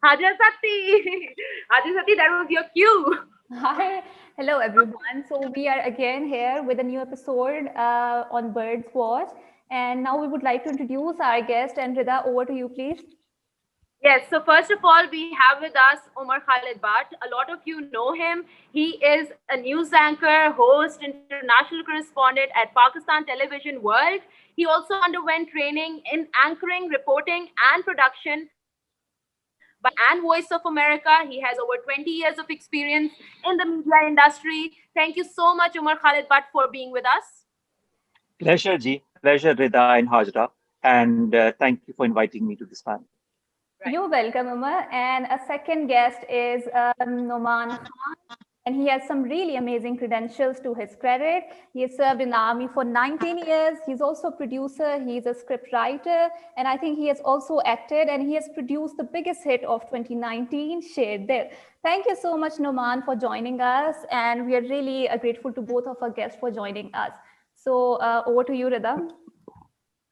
Hajar Sati. Hajar Sati, that was your cue. Hi, hello everyone. So we are again here with a new episode on Birds Watch, and now we would like to introduce our guest. And Rida, over to you, please. Yes, so first of all, we have with us Omar Khalid Bhatt. A lot of you know him. He is a news anchor, host, international correspondent at Pakistan Television World. He also underwent training in anchoring, reporting, and production by BBC and Voice of America. He has over 20 years of experience in the media industry. Thank you so much, Omar Khalid Bhatt, for being with us. Pleasure, Ji. Pleasure, Rida and Hajra. And thank you for inviting me to this panel. Right. You're welcome, Umar. And a second guest is Noman Khan, and he has some really amazing credentials to his credit. He has served in the army for 19 years. He's also a producer, he's a script writer, and I think he has also acted and he has produced the biggest hit of 2019, Sher Dil. Thank you so much, Noman, for joining us, and we are really grateful to both of our guests for joining us. So over to you, Rida.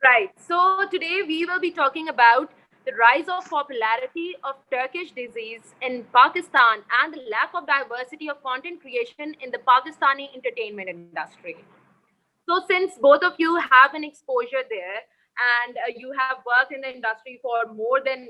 Right. So today we will be talking about the rise of popularity of Turkish disease in Pakistan and the lack of diversity of content creation in the Pakistani entertainment industry. So since both of you have an exposure there and you have worked in the industry for more than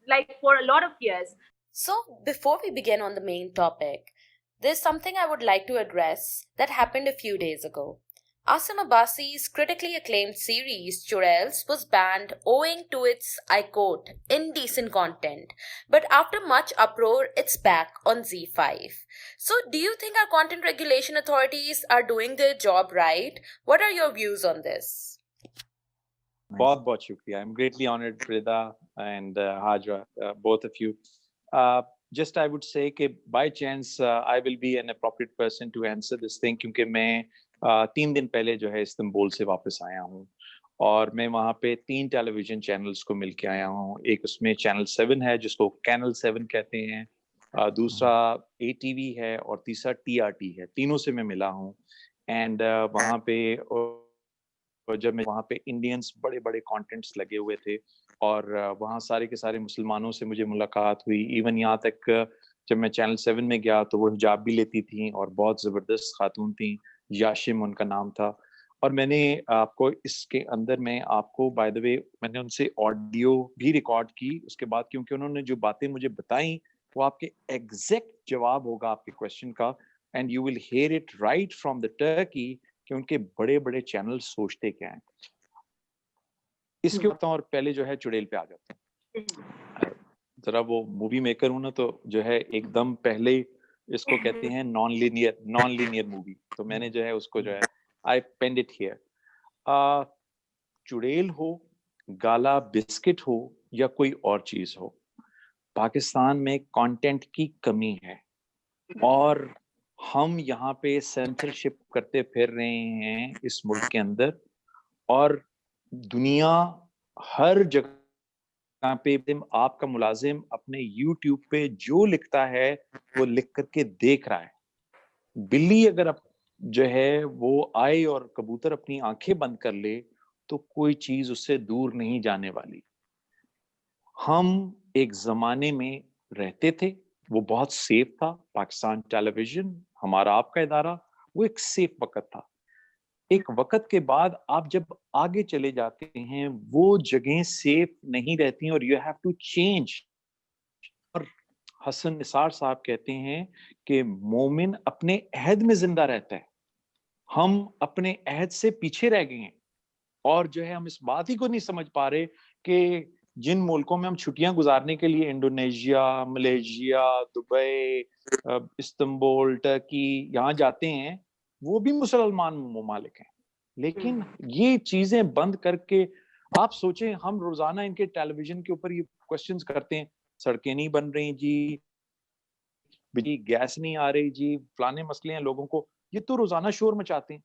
like for a lot of years. So, before we begin on the main topic, there's something I would like to address that happened a few days ago. Asim Abbasi's critically acclaimed series Churels was banned owing to its, I quote, indecent content. But after much uproar, it's back on Z5. So, do you think our content regulation authorities are doing their job right? What are your views on this? बहुत शुक्रिया. I'm greatly honored, Frida and Hajra, both of you. Just I would say कि by chance I will be an appropriate person to answer this thing क्योंकि मैं 3 दिन पहले जो है Istanbul से वापस आया हूँ और मैं वहाँ पे 3 टेलीविजन चैनल्स को मिलके आया हूँ. एक उसमें चैनल 7 है जिसको कैनल 7 कहते हैं, दूसरा ATV है और तीसरा TRT है. तीनों से मैं मिला हूँ एंड वहाँ पे और जब मैं वहाँ पे इंडियंस बड़े बड़े कंटेंट्स लगे हुए थे और वहाँ सारे के सारे मुसलमानों से मुझे मुलाकात हुई. इवन यहाँ तक जब मैं चैनल 7 में गया तो वो हिजाब भी लेती थी और बहुत ज़बरदस्त खातून थी, याशिम उनका नाम था. और मैंने आपको इसके अंदर में आपको बाय द वे मैंने उनसे ऑडियो भी रिकॉर्ड की उसके बाद क्योंकि उन्होंने जो बातें मुझे बताई वो आपके एग्जैक्ट जवाब होगा आपके क्वेश्चन का and you will hear it right from the Turkey कि उनके बड़े बड़े चैनल सोचते क्या हैं. इसके ऊपर और पहले जो है चुड़ैल पे आ जाते हैं. जरा वो मूवी मेकर हूं ना तो जो है एकदम पहले इसको कहते हैं नॉन लीनियर मूवी. तो मैंने जो है उसको जो है आई पेंड इट हियर. चुड़ैल हो, गाला बिस्किट हो या कोई और चीज हो, पाकिस्तान में कंटेंट की कमी है और हम यहाँ पे सेंसरशिप करते फिर रहे हैं इस मुल्क के अंदर और दुनिया हर जगह पे आपका मुलाजिम अपने YouTube पे जो लिखता है वो लिख करके देख रहा है. बिल्ली अगर जो है वो आए और कबूतर अपनी आंखें बंद कर ले तो कोई चीज उससे दूर नहीं जाने वाली. हम एक जमाने में रहते थे, वो बहुत सेफ था. पाकिस्तान टेलीविजन हमारा आपका इदारा वो एक सेफ वक्त था. एक वक्त के बाद आप जब आगे चले जाते हैं वो जगह सेफ नहीं रहती और यू हैव टू चेंज. और हसन निसार साहब कहते हैं कि मोमिन अपने अहद में जिंदा रहता है. हम अपने अहद से पीछे रह गए हैं और जो है हम इस बात ही को नहीं समझ पा रहे कि जिन मुल्कों में हम छुट्टियां गुजारने के लिए Indonesia, Malaysia, Dubai, Istanbul, Turkey यहाँ जाते हैं वो भी मुसलमान ममालिक हैं. लेकिन ये चीजें बंद करके आप सोचें हम रोजाना इनके टेलीविजन के ऊपर ये क्वेश्चंस करते हैं, सड़कें नहीं बन रही जी, बिजली गैस नहीं आ रही जी, फलाने मसले हैं लोगों को, ये तो रोजाना शोर मचाते हैं.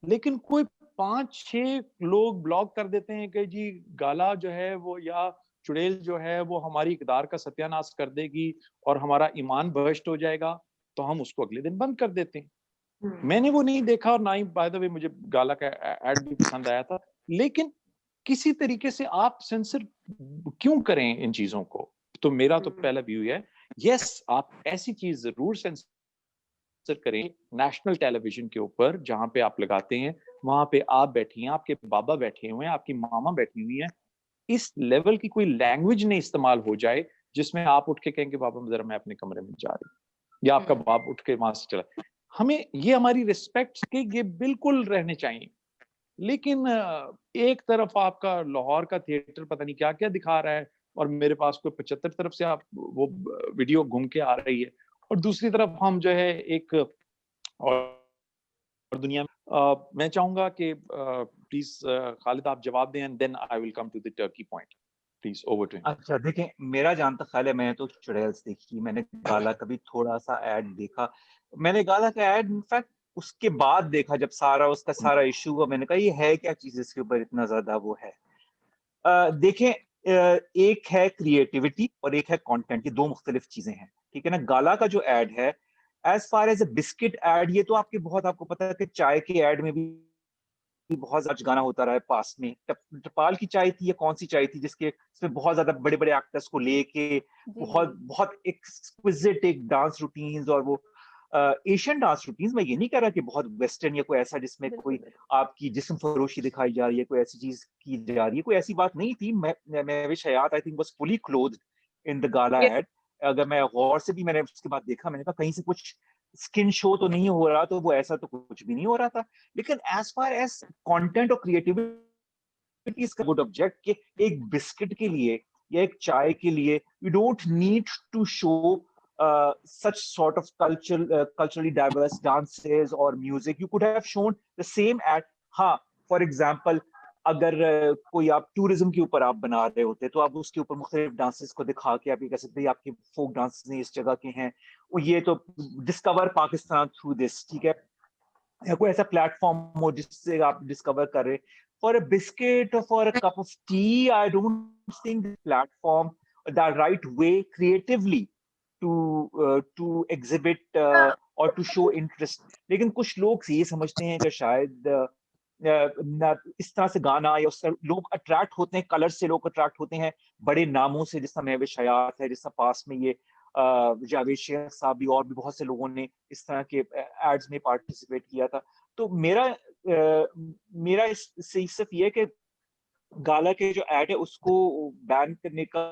लेकिन कोई 5-6 लोग ब्लॉग कर देते हैं कि जी गाला जो है वो या चुड़ैल जो है वो हमारी इक़दार का सत्यानाश कर देगी और हमारा ईमान भ्रष्ट हो जाएगा, तो हम उसको अगले दिन बंद कर देते हैं. मैंने वो नहीं देखा और ना ही बाय द वे मुझे गाला का एड भी पसंद आया था. लेकिन किसी तरीके से आप सेंसर क्यों करें इन चीजों को? तो मेरा तो पहला व्यू है, यस आप ऐसी चीज जरूर सेंसर करें नेशनल टेलीविजन के ऊपर, जहां पे आप लगाते हैं वहां पे आप बैठी हैं, आपके बाबा बैठे हुए हैं, आपकी मामा बैठी हुई हैं, इस लेवल की कोई लैंग्वेज नहीं इस्तेमाल हो जाए जिसमें आप उठ के कहेंगे बाबा जरा मैं अपने कमरे में जा रही, या आपका बाप उठ के वहां से चला। हमें ये हमारी रिस्पेक्ट के ये बिल्कुल रहने चाहिए। लेकिन एक तरफ आपका लाहौर का थिएटर पता नहीं क्या क्या दिखा रहा है और मेरे पास कोई 75 तरफ से आप वो वीडियो घूम के आ रही है, और दूसरी तरफ हम जो है एक और दुनिया में मैं चाहूंगा कि प्लीज खालिद आप जवाब दें and then I will come to the Turkey point, please over to. अच्छा देखें, मेरा जहां तक ख्याल है, मैं तो चुड़ैल्स देखी, मैंने गाला कभी थोड़ा सा ऐड देखा, मैंने गाला का ऐड इनफैक्ट उसके बाद देखा जब सारा उसका सारा इशू हुआ, मैंने कहा ये है क्या चीज इसके ऊपर इतना ज्यादा वो है। देखें, एक है क्रिएटिविटी और एक है कंटेंट, ये दो मुख्तलिफ चीजें हैं, ठीक है ना। गाला का जो ऐड है as far as a biscuit ad, ये तो आपको पता है कि चाय के ऐड में भी बहुत ज्यादा गाना होता रहा है पास में। टपाल की चाय थी या कौन सी चाय थी जिसके इसमें बहुत ज्यादा बड़े बड़े एक्टर्स को लेके बहुत बहुत एक्सक्विजिट एक डांस रूटीन्स, और वो एशियन डांस रूटीन्स, मैं ये नहीं कह रहा कि बहुत वेस्टर्न या कोई ऐसा जिसमें कोई आपकी जिस्म फरोशी दिखाई जा रही है, कोई ऐसी चीज की जा रही है, कोई ऐसी बात नहीं थी। Mahwish Hayat I think was fully clothed in the gala ad. अगर मैं गौर से भी मैंने उसके बाद देखा, मैंने कहा कहीं से कुछ स्किन शो तो नहीं हो रहा, तो वो ऐसा तो कुछ भी नहीं हो रहा था। लेकिन एज फार एज कंटेंट और क्रिएटिविटी इसका गुड ऑब्जेक्ट कि एक बिस्किट के लिए या एक चाय के लिए you don't need to show such sort of culturally diverse dances or music. You could have shown the same at, हाँ, for example, अगर कोई आप टूरिज्म के ऊपर आप बना रहे होते तो आप उसके ऊपर मुख्तलिफ डांसेस को दिखा के आप ये कह सकते हैं आपके फोक डांसेस ने इस जगह के हैं, ये तो डिस्कवर पाकिस्तान थ्रू दिस, ठीक है, या कोई ऐसा प्लेटफॉर्म हो जिससे आप डिस्कवर कर रहे। फॉर अ बिस्किट और for a cup of T, I don't think this platform the right way creatively to exhibit or to show interest। लेकिन कुछ लोग ये समझते हैं कि शायद इस तरह से गाना या उससे लोग अट्रैक्ट होते हैं, कलर से लोग अट्रैक्ट होते हैं, बड़े नामों से, जिस तरह महविश हयात है, जिस तरह पास में ये जावेद शेख साहब भी और भी बहुत से लोगों ने इस तरह के एड्स में पार्टिसिपेट किया था। तो मेरा इससे सिर्फ ये कि गाला के जो एड है उसको बैन करने का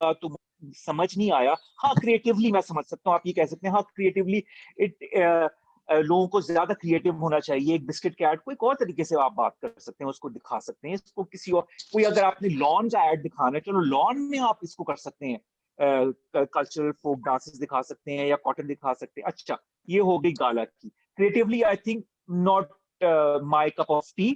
तो समझ नहीं आया। हाँ, क्रिएटिवली मैं समझ सकता हूँ, आप ये कह सकते हैं, हाँ क्रिएटिवली लोगों को ज्यादा क्रिएटिव होना चाहिए। एक बिस्किट के ऐड को एक और तरीके से आप बात कर सकते हैं, उसको दिखा सकते हैं, इसको किसी और कोई अगर आपने लॉन का ऐड दिखाना है, चलो लॉन में आप इसको कर सकते हैं, कल्चरल फोक डांसेस दिखा सकते हैं या कॉटन दिखा सकते हैं। अच्छा, ये हो गई गाला की। Creatively I think not my cup of T,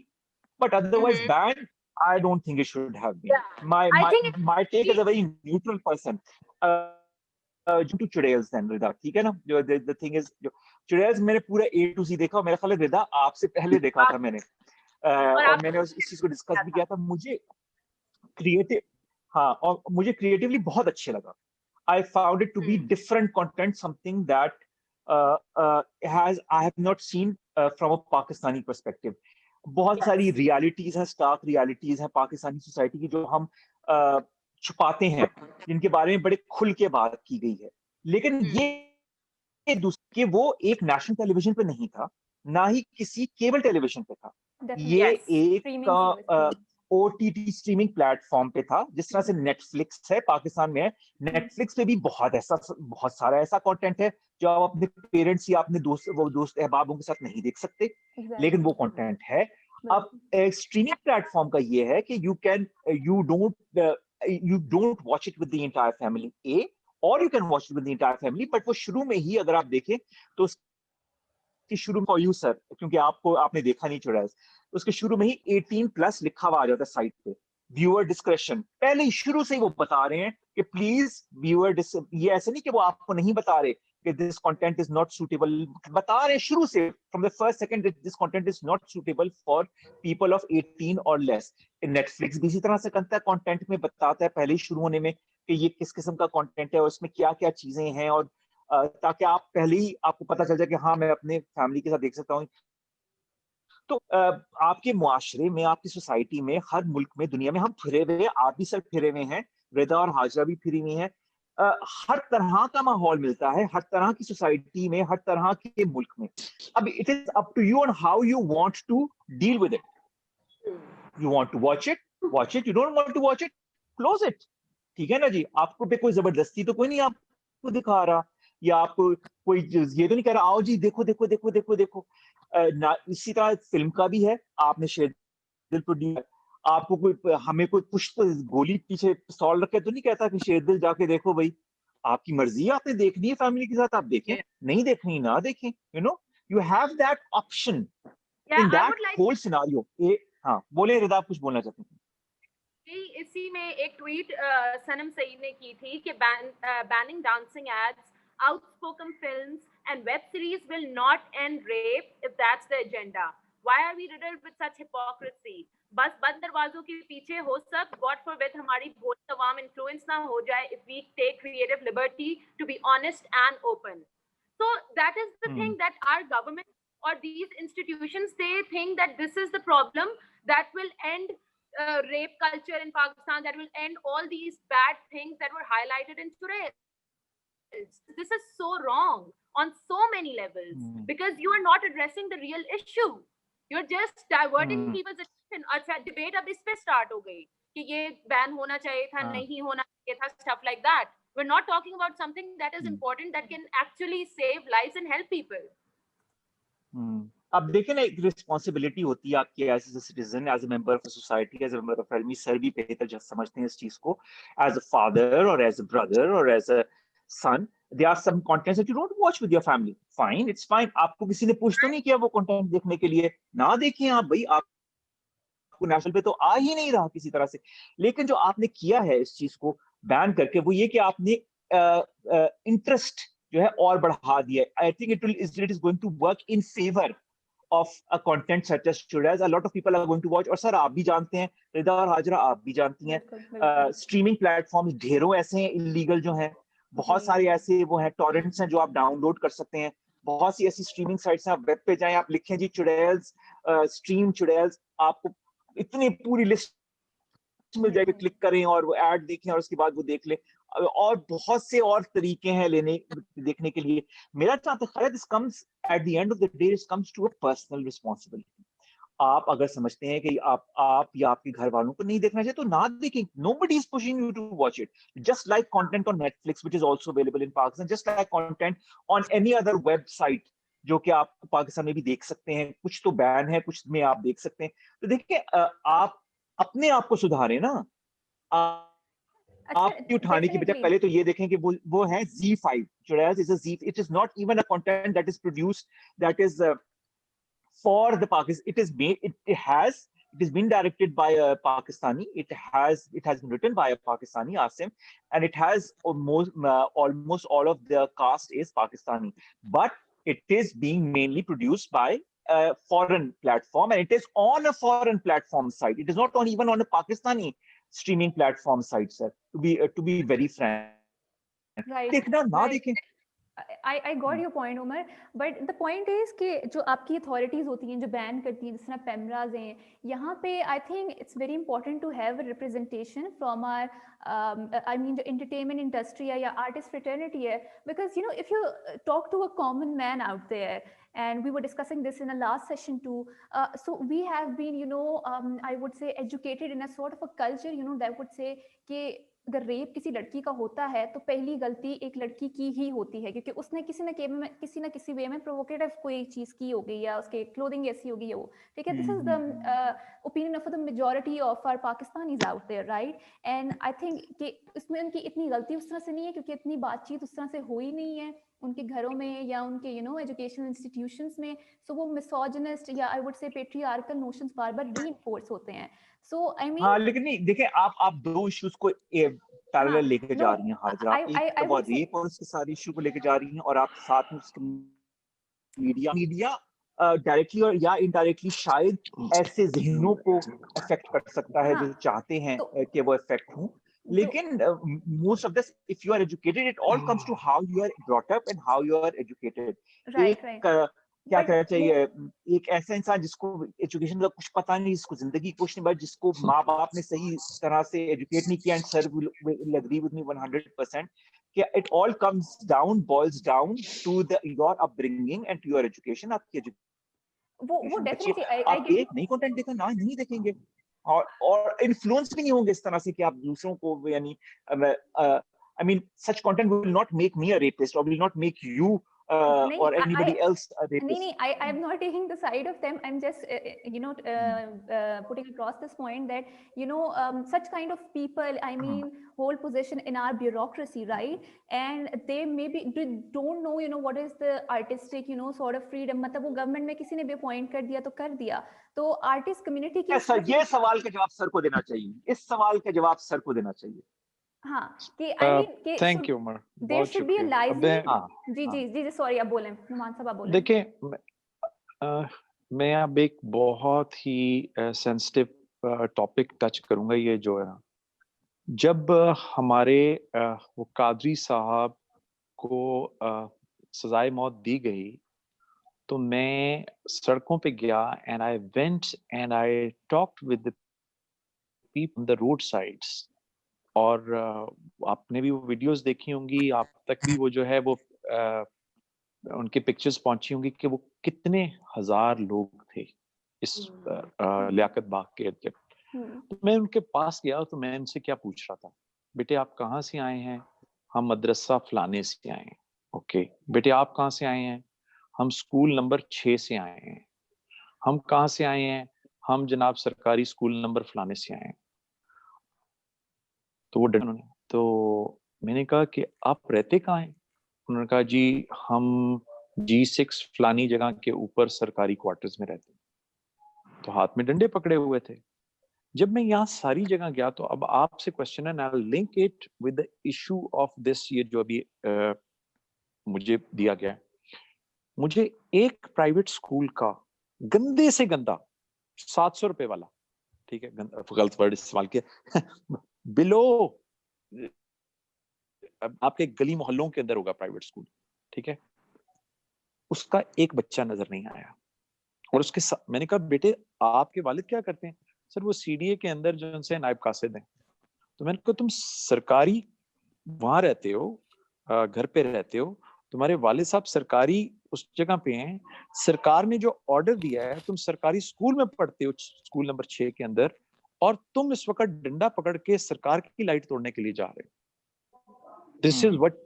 but otherwise ban I don't think it should have been. Yeah. My take as a very neutral person. To चुड़ैल्स then रिदा, ठीक है ना। जो the thing is, जो चुड़ैल्स मैंने पूरा A to Z देखा, मेरा ख्याल है रिदा आपसे पहले देखा था मैंने, और मैंने इस चीज को डिस्कस भी किया था। मुझे क्रिएटिव, हाँ, और मुझे क्रिएटिवली बहुत अच्छे लगा। I found it to be different content, something that I have not seen from a Pakistani perspective. बहुत सारी रियलिटीज हैं, स्टार्क रियलिटीज हैं पाकिस्तानी सोसाइटी की, जो हम छुपाते हैं, जिनके बारे में बड़े खुल के बात की गई है। लेकिन ये दूसरे, वो एक नेशनल टेलीविजन पे नहीं था, ना ही किसी केबल टेलीविजन पे था, ये एक OTT स्ट्रीमिंग प्लेटफॉर्म पे था, जिस तरह से नेटफ्लिक्स है पाकिस्तान में। नेटफ्लिक्स पे भी बहुत सारा ऐसा कंटेंट है जो आप अपने पेरेंट्स या अपने दोस्त अहबाबों के साथ नहीं देख सकते, लेकिन वो कंटेंट है। अब स्ट्रीमिंग प्लेटफॉर्म का ये है कि you don't watch it with the entire family, or you can watch it with the entire family, but वो शुरू में ही अगर आप देखें तो कि शुरू में यू सर, क्योंकि आपने देखा नहीं चुड़ैल्स, उसके शुरू में ही 18+ लिखा हुआ आ जाता है साइट पे, व्यूअर डिस्क्रेशन। पहले ही शुरू से ही वो बता रहे हैं कि प्लीज व्यूअर, ये ऐसे नहीं कि वो आपको नहीं बता रहे कि this content is not suitable, बता रहे शुरू से from the first second this content is not suitable for people of 18 और लेस। नेटफ्लिक्स भी इसी तरह से करता है, कंटेंट में बताता है पहले ही शुरू होने में कि ये किस किस्म का कंटेंट है और इसमें क्या क्या चीजें हैं, और ताकि आप पहले ही आपको पता चल जाए कि हाँ मैं अपने फैमिली के साथ देख सकता हूँ। तो आपके मुआशरे में, आपकी सोसाइटी में, हर मुल्क में, दुनिया में हम फिरे हुए हैं, आप भी सर फिरे हुए हैं, रिदा और हाजरा भी फ्री हुई हैं। हर तरह का माहौल मिलता है, हर तरह की सोसाइटी में, हर तरह के मुल्क में। अब it is up to you on how you want to deal with it. You want to watch it, you don't want to watch it, close it. ठीक है ना जी, आपको पे कोई जबरदस्ती तो कोई नहीं आपको दिखा रहा, या आपको कोई ये तो नहीं कह रहा आओ जी देखो देखो देखो देखो देखो। इसी तरह फिल्म का भी है, आपने शेरदिल प्रोड्यूस, आपको कोई हमें कोई पुष्प गोली पीछे पिस्तौल रखे तो नहीं कहता कि शेरदिल जाके देखो भाई, आपकी मर्जी है, आपने देखनी है फैमिली के साथ आप देखें, नहीं देखनी ना देखें, you have that option in that whole scenario. हाँ बोले रिदा, आप कुछ बोलना चाहते हैं? इसी में एक ट्वीट सनम सईद ने की थी कि banning dancing ads, outspoken films and web series will not end rape if that's the agenda. Why are we riddled with such hypocrisy? बस बंद दरवाजों के पीछे हो सब, God forbid हमारी भोली अवाम इन्फ्लुएंस ना हो जाए if we take creative liberty to be honest and open. So that is the thing, that our government or these institutions, they think that this is the problem that will end rape culture in Pakistan, that will end all these bad things that were highlighted in Churail. This is so wrong on so many levels because you are not addressing the real issue. You're just diverting people's attention. अच्छा debate अब इस पे start हो गई कि ये ban होना चाहिए था, नहीं होना चाहिए था, stuff like that. We're not talking about something that is important, that can actually save lives and help people. अब देखिए ना, एक रिस्पॉन्सिबिलिटी होती है आपकी as a citizen, as a member of society, as a member of family. Sir भी बेहतर जब समझते हैं इस चीज को, एज अ फादर और एज अ ब्रदर और as a son, there are some contents that you don't watch with your family. Fine, it's fine. आपको किसी ने पुश तो नहीं किया वो कंटेंट देखने के लिए, ना देखें आप भाई, आपको नेशनल पे तो आ ही नहीं रहा किसी तरह से। लेकिन जो आपने किया है इस चीज को बैन करके, वो ये कि आपने इंटरेस्ट जो है और बढ़ा दिया है। I think it is going to work in favor of a content such as Churails. A lot of people are going to watch. और सर आप भी जानते हैं, रिदा और हाजरा आप भी जानती हैं, स्ट्रीमिंग प्लेटफॉर्म्स ढेरों ऐसे हैं इलीगल जो हैं, बहुत सारे ऐसे वो हैं टॉरेंट्स हैं जो आप डाउनलोड कर सकते हैं, बहुत सी ऐसी स्ट्रीमिंग साइट्स हैं। आप वेब पे जाएं, आप लिखें जी चुड़ैल्स, स्ट्रीम चुड़ैल्स, आपको इतनी पूरी लिस्ट मिल जाएगी, क्लिक करें और वो ऐड देखें और उसके बाद वो देख लें। और बहुत से और तरीके हैं देखने के लिए। मेरा चाहता है this comes at the end of the day, this comes to a personal responsibility. आप अगर समझते हैं कि आप या आपके घर वालों को नहीं देखना चाहिए तो ना देखें। Nobody is pushing you to watch it. Just like content on Netflix, which is also available in Pakistan, just like content on any other website, जो कि आप पाकिस्तान में भी देख सकते हैं। कुछ तो बैन है, कुछ में आप देख सकते हैं। तो देखिए, आप अपने आप को सुधारें ना। आपकी उठाने की बजाय पहले तो ये देखें कि वो है Z5. Churails is a Z. It is not even a content that is produced, that is for the Pakistan. It is made. It has been directed by a Pakistani. It has been written by a Pakistani, Asim, and it has almost all of the cast is Pakistani. But it is being mainly produced by a foreign platform, and it is on a foreign platform site. It is not even on a Pakistani streaming platform site, sir. To be very frank. Right. देखना ना देखें। I got your point, Umar. But the point is कि जो आपकी authorities होती हैं जो ban करती हैं, जिस तरह पेमराज हैं, यहाँ पे I think it's very important to have a representation from our I mean जो entertainment industry है या artist fraternity है, because you know if you talk to a common man out there, and we were discussing this in a last session too, so we have been I would say educated in a sort of a culture that would say कि अगर rape किसी लड़की का होता है तो पहली गलती एक लड़की की ही होती है, क्योंकि उसने किसी न किसी वे में प्रोवोकेटिव कोई चीज की होगी या उसके क्लोथिंग ऐसी होगी वो, ठीक है। This is the opinion of the majority of our Pakistanis out there, right. And I think कि इसमें उनकी इतनी गलती उस तरह से नहीं है, क्योंकि इतनी बातचीत उस तरह से हुई नहीं है उनके घरों में या उनके एजुकेशनल इंस्टीट्यूशंस में। सो वो मिसोजिनिस्ट या आई वुड से पेट्रियार्कल नोशंस बार-बार रीइंफोर्स होते हैं। सो आई मीन, हाँ, लेकिन नहीं देखिए, आप दो इश्यूज को पैरेलल लेके जा रही हैं हाजरा। एक वो रेप और उसके सारे इशू को लेके जा रही हैं, और आप साथ में उसके मीडिया डायरेक्टली और या इनडायरेक्टली शायद ऐसे जहनों को अफेक्ट कर सकता है जो चाहते हैं कि वो अफेक्ट हों। लेकिन most of this, if you are educated, it all comes to how you are brought up and how you are educated. क्या But कहना चाहिए, एक ऐसा इंसान जिसको एजुकेशन का कुछ पता नहीं, जिसको जिंदगी कुछ नहीं, बट जिसको माँ बाप ने सही तरह से एजुकेट नहीं किया, and sir will agree with me 100% कि it all boils down to your upbringing and to your education. आपकी वो education अच्छी डेफिनेटली है, आई आप गेट एक नहीं कंटेंट देखा ना नहीं देखेंगे, और इन्फ्लुएंस भी नहीं होंगे इस तरह से कि आप दूसरों को, यानी I mean, such content will not make me a rapist or will not make you नहीं or anybody else a नहीं rapist. I'm not taking the side of them. I'm just putting across this point that such kind of people, I mean, hold position in our bureaucracy, right? And they maybe don't know what is the artistic sort of freedom. मतलब वो government में किसी ने भी appoint कर दिया तो कर दिया, तो आर्टिस्ट कम्युनिटी की ये सवाल का जवाब सर को देना चाहिए, इस सवाल का जवाब सर को देना चाहिए। हाँ कि आई मीन कि थैंक यू उमर, देयर बहुत शुड बी अ शुक्रिया। अब लाइवली जी सॉरी, आप बोलें नुमान साहब, आप बोलें। देखिए, मैं अब एक बहुत ही सेंसिटिव टॉपिक टच करूंगा, ये जो है ना, जब हमारे वो कादरी साहब को सजाए मौत दी गई, तो मैं सड़कों पे गया and I went and I talked with the people on the road sides. और आपने भी वो वीडियोस देखी होंगी, आप तक भी वो जो है वो उनके पिक्चर्स पहुंची होंगी कि वो कितने हजार लोग थे इस लियाकत बाग के इर्द गिर्द। तो मैं उनके पास गया तो मैं उनसे क्या पूछ रहा था, बेटे आप कहाँ से आए हैं? हम मदरसा फलाने से आए हैं। ओके बेटे आप कहाँ से आए हैं? हम स्कूल नंबर 6 से आए हैं। हम कहाँ से आए हैं? हम जनाब सरकारी स्कूल नंबर फलाने से आए हैं। तो वो उन्होंने, तो मैंने कहा कि आप रहते कहाँ हैं? उन्होंने कहा जी हम G6 फलानी जगह के ऊपर सरकारी क्वार्टर्स में रहते हैं। तो हाथ में डंडे पकड़े हुए थे। जब मैं यहाँ सारी जगह गया, तो अब आपसे क्वेश्चन है, I will link it with the issue of this, ये जो अभी मुझे दिया गया है। मुझे एक प्राइवेट स्कूल का गंदे से गंदा 700 रुपए वाला, ठीक है, गलत वर्ड इस्तेमाल किया, बिलो आपके गली मोहल्लों के अंदर होगा प्राइवेट स्कूल, ठीक है, उसका एक बच्चा नजर नहीं आया। और उसके साथ मैंने कहा बेटे आपके वालिद क्या करते हैं? सर वो CDA के अंदर जो उनसे नायब कासिद हैं। तो मैंने कहा तुम सरकारी वहां रहते हो, घर पे रहते हो, तुम्हारे वालिद साहब सरकारी उस जगह पे हैं, सरकार ने जो ऑर्डर दिया है, तुम सरकारी स्कूल में पढ़ते हो, स्कूल नंबर 6 के अंदर, और तुम इस वक्त डंडा पकड़ के सरकार की लाइट तोड़ने के लिए जा रहे हो। This is what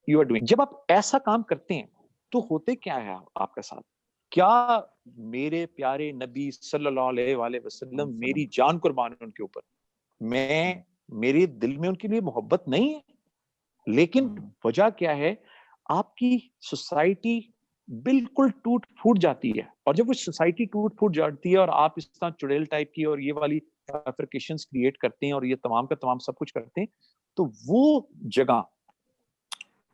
you are doing. जब आप ऐसा काम करते हैं तो होते क्या है आपका साथ? क्या मेरे प्यारे नबी सल्लल्लाहु अलैहि वसल्लम, मेरी जान कुर्बान है उनके ऊपर, मैं मेरे दिल में उनके लिए मोहब्बत नहीं है, लेकिन वजह क्या है, आपकी सोसाइटी बिल्कुल टूट फूट जाती है। और जब वो सोसाइटी टूट फूट जाती है और आप इस तरह चुड़ैल टाइप की और ये वाली फैब्रिकेशंस क्रिएट करते हैं और ये तमाम का तमाम सब कुछ करते हैं, तो वो जगह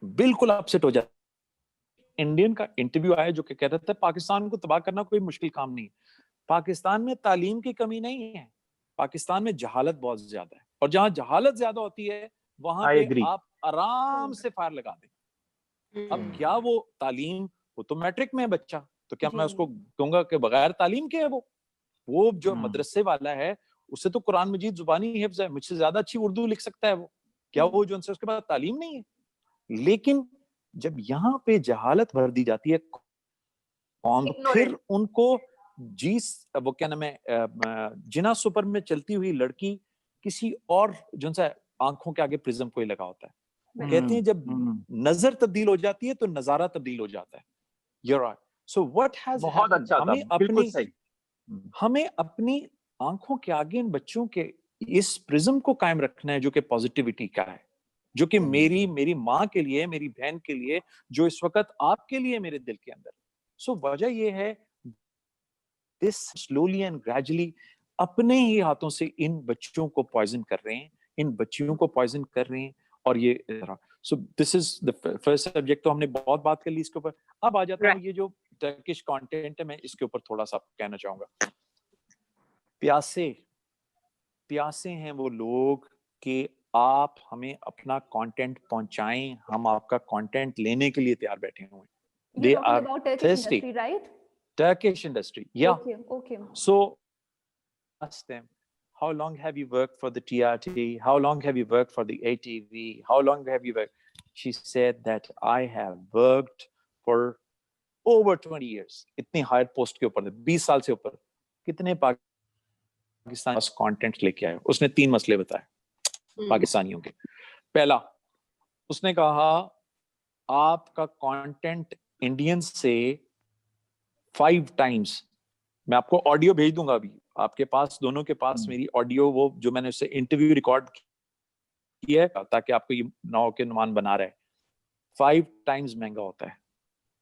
बिल्कुल अपसेट हो जाती है। इंडियन का इंटरव्यू आया जो कि कहता था पाकिस्तान को तबाह करना कोई मुश्किल काम नहीं है। पाकिस्तान में तालीम की कमी नहीं है, पाकिस्तान में जहालत बहुत ज्यादा है, और जहां जहालत ज्यादा होती है वहां पे आप आराम से फायर लगा दें। अब क्या वो तालीम, वो तो मैट्रिक में है बच्चा, तो क्या मैं उसको कहूंगा कि बगैर तालीम के है वो जो मदरसे वाला है उससे तो कुरान मजीद जुबानी हिफ्ज है, मुझसे ज्यादा अच्छी उर्दू लिख सकता है वो, क्या वो जो उनसे उसके पास तालीम नहीं है? लेकिन जब यहाँ पे जहालत भर दी जाती है कौम, फिर उनको वो क्या नाम है, जिना सुपर में चलती हुई लड़की किसी और जो सा आंखों के आगे प्रिज्म कोई लगा होता है। कहते हैं जब नजर तब्दील हो जाती है तो नजारा तब्दील हो जाता है। You're right. So what has बहुत happened? अच्छा था, बिल्कुल सही। हमें अपनी आंखों के आगे इन बच्चों के इस प्रिज्म को कायम रखना है जो कि पॉजिटिविटी का है, जो कि मेरी माँ के लिए, मेरी बहन के लिए, जो इस वक्त आपके लिए मेरे दिल के अंदर। सो वजह ये है, दिस स्लोली एंड ग्रेजुअली अपने ही हाथों से इन बच्चों को पॉइजन कर रहे हैं, इन बच्चियों को पॉइजन कर रहे हैं। और ये so this is the first subject. तो हमने बहुत बात कर ली इसके ऊपर। अब आ जाता हूँ ये जो टर्किश कंटेंट है, मैं इसके ऊपर थोड़ा सा कहना चाहूंगा। प्यासे हैं वो लोग कि आप हमें अपना कंटेंट पहुंचाएं, हम आपका कंटेंट लेने के लिए तैयार बैठे हुए हैं। They You're talking are about Turkish thirsty. industry, right? Turkish industry, yeah. Okay. So ask them, how long have you worked for the TRT? How long have you worked for the ATV? How long have you worked? She said that I have worked for over 20 years. इतनी higher post के ऊपर 20 साल से ऊपर कितने Pakistan content लेके आए? उसने 3 मसले बताए पाकिस्तानियों के। पहला, उसने कहा आपका कंटेंट इंडियन से 5 टाइम्स, मैं आपको ऑडियो भेज दूंगा अभी आपके पास, दोनों के पास मेरी ऑडियो, वो जो मैंने उससे इंटरव्यू रिकॉर्ड किया है, ताकि आपको ये नौ के नुमान बना रहे, 5 टाइम्स महंगा होता है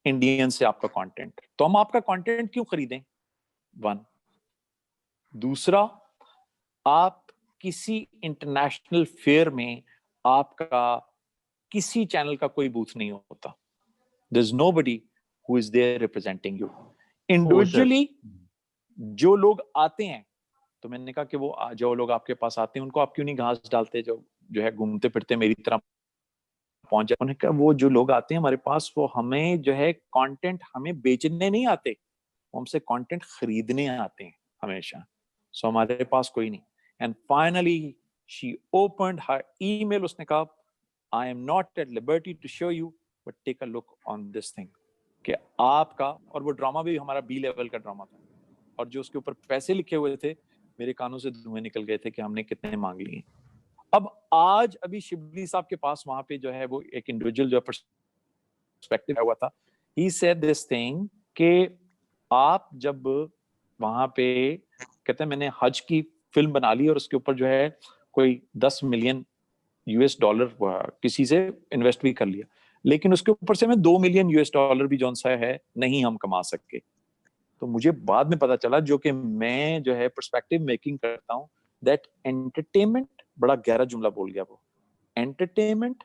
इंडियन से आपका कंटेंट। तो हम आपका कंटेंट क्यों खरीदें? 1। दूसरा, आप किसी इंटरनेशनल फेयर में आपका किसी चैनल का कोई बूथ नहीं होता। There's nobody who is there representing you. Individually जो लोग आते हैं, तो मैंने कहा कि वो जो लोग आपके पास आते हैं उनको आप क्यों नहीं घास डालते, जो है घूमते फिरते मेरी तरह पहुंच जाए। उन्होंने कहा वो जो लोग आते हैं हमारे पास, वो हमें जो है कंटेंट हमें बेचने नहीं आते, वो हमसे कंटेंट खरीदने आते हैं हमेशा। सो हमारे पास कोई नहीं। And finally she opened her email, उसने कहा I am not at liberty to show you but take a look on this thing, कि आपका, और वो ड्रामा भी हमारा बी लेवल का ड्रामा था, और जो उसके ऊपर पैसे लिखे हुए थे मेरे कानों से धुएं निकल गए थे कि हमने कितने मांग लिए। अब आज अभी शिबली साहब के पास वहां पे जो है वो एक इंडिविजुअल जो पर्सपेक्टिव हुआ था, ही सेड दिस थिंग कि आप जब वहां पे कहते हैं मैंने हज की फिल्म बना ली और उसके ऊपर जो है कोई 10 मिलियन US डॉलर किसी से इन्वेस्ट भी कर लिया, लेकिन उसके ऊपर से मैं 2 मिलियन US डॉलर भी जौन सा है नहीं हम कमा सके। तो मुझे बाद में पता चला, जो कि मैं जो है पर्सपेक्टिव मेकिंग करता हूँ, दैट एंटरटेनमेंट, बड़ा गहरा जुमला बोल गया वो, entertainment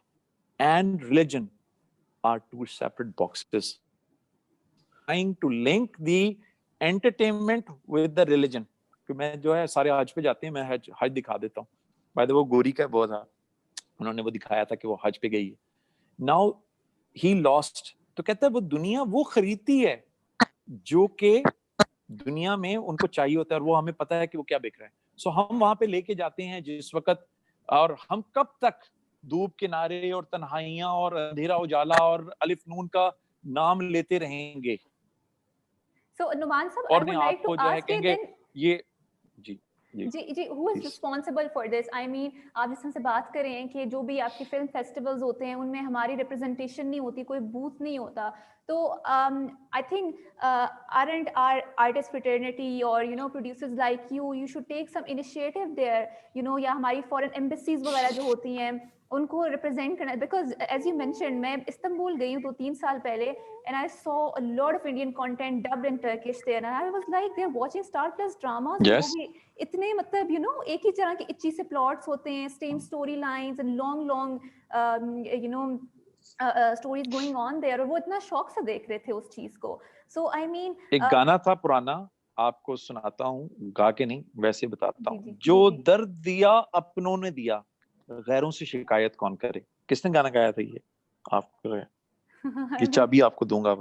and religion are 2 separate boxes, trying to link the entertainment with the religion. कि मैं जो है सारे हज पे जाते हैं, मैं हज दिखा देता हूँ, बाय द वे वो गोरी का वो था, उन्होंने वो दिखाया था कि वो हज पे गई है। नाउ ही लॉस्ट, तो कहता है वो दुनिया वो खरीदती है जो कि दुनिया में उनको चाहिए होता है, और वो हमें पता है कि वो क्या बिक रहा है। सो हम वहां पे लेके जाते हैं जिस वक्त, और हम कब तक धूप किनारे और तन्हाइयां और अंधेरा उजाला और अलिफ नून का नाम लेते रहेंगे। So Numan sir, I और would नहीं like to आपको जो है ask you कहेंगे then, ये जी जी who is responsible for this? I mean, आप जिस तरह से बात कर रहे हैं कि जो भी आपके फिल्म फेस्टिवल्स होते हैं उनमें हमारी रिप्रेजेंटेशन नहीं होती, कोई बूथ नहीं होता, तो I think aren't our artist fraternity or producers like you should take some initiative there, या हमारी foreign embassies वगैरह जो होती हैं उनको रिप्रेजेंट करना, बिकॉज एज यू मेंशन मैं इस्तांबुल गई हूँ 2-3 साल पहले and I saw a lot of Indian content dubbed in Turkish there and I was like they're watching Star Plus dramas, Yes. वो भी इतने मतलब एक ही तरह के इच्छी से प्लॉट्स होते हैं, same story lines and long stories going on their, और वो इतना शौक से देख रहे थे उस चीज को। सो आई मीन एक गाना था पुराना, आपको सुनाता हूँ, गा के नहीं वैसे बताता हूँ, जो दर्द दिया अपनों ने दिया, गैरों से शिकायत कौन करे। किसने गाना गाया था ये? आपको ये चाबी आपको दूंगा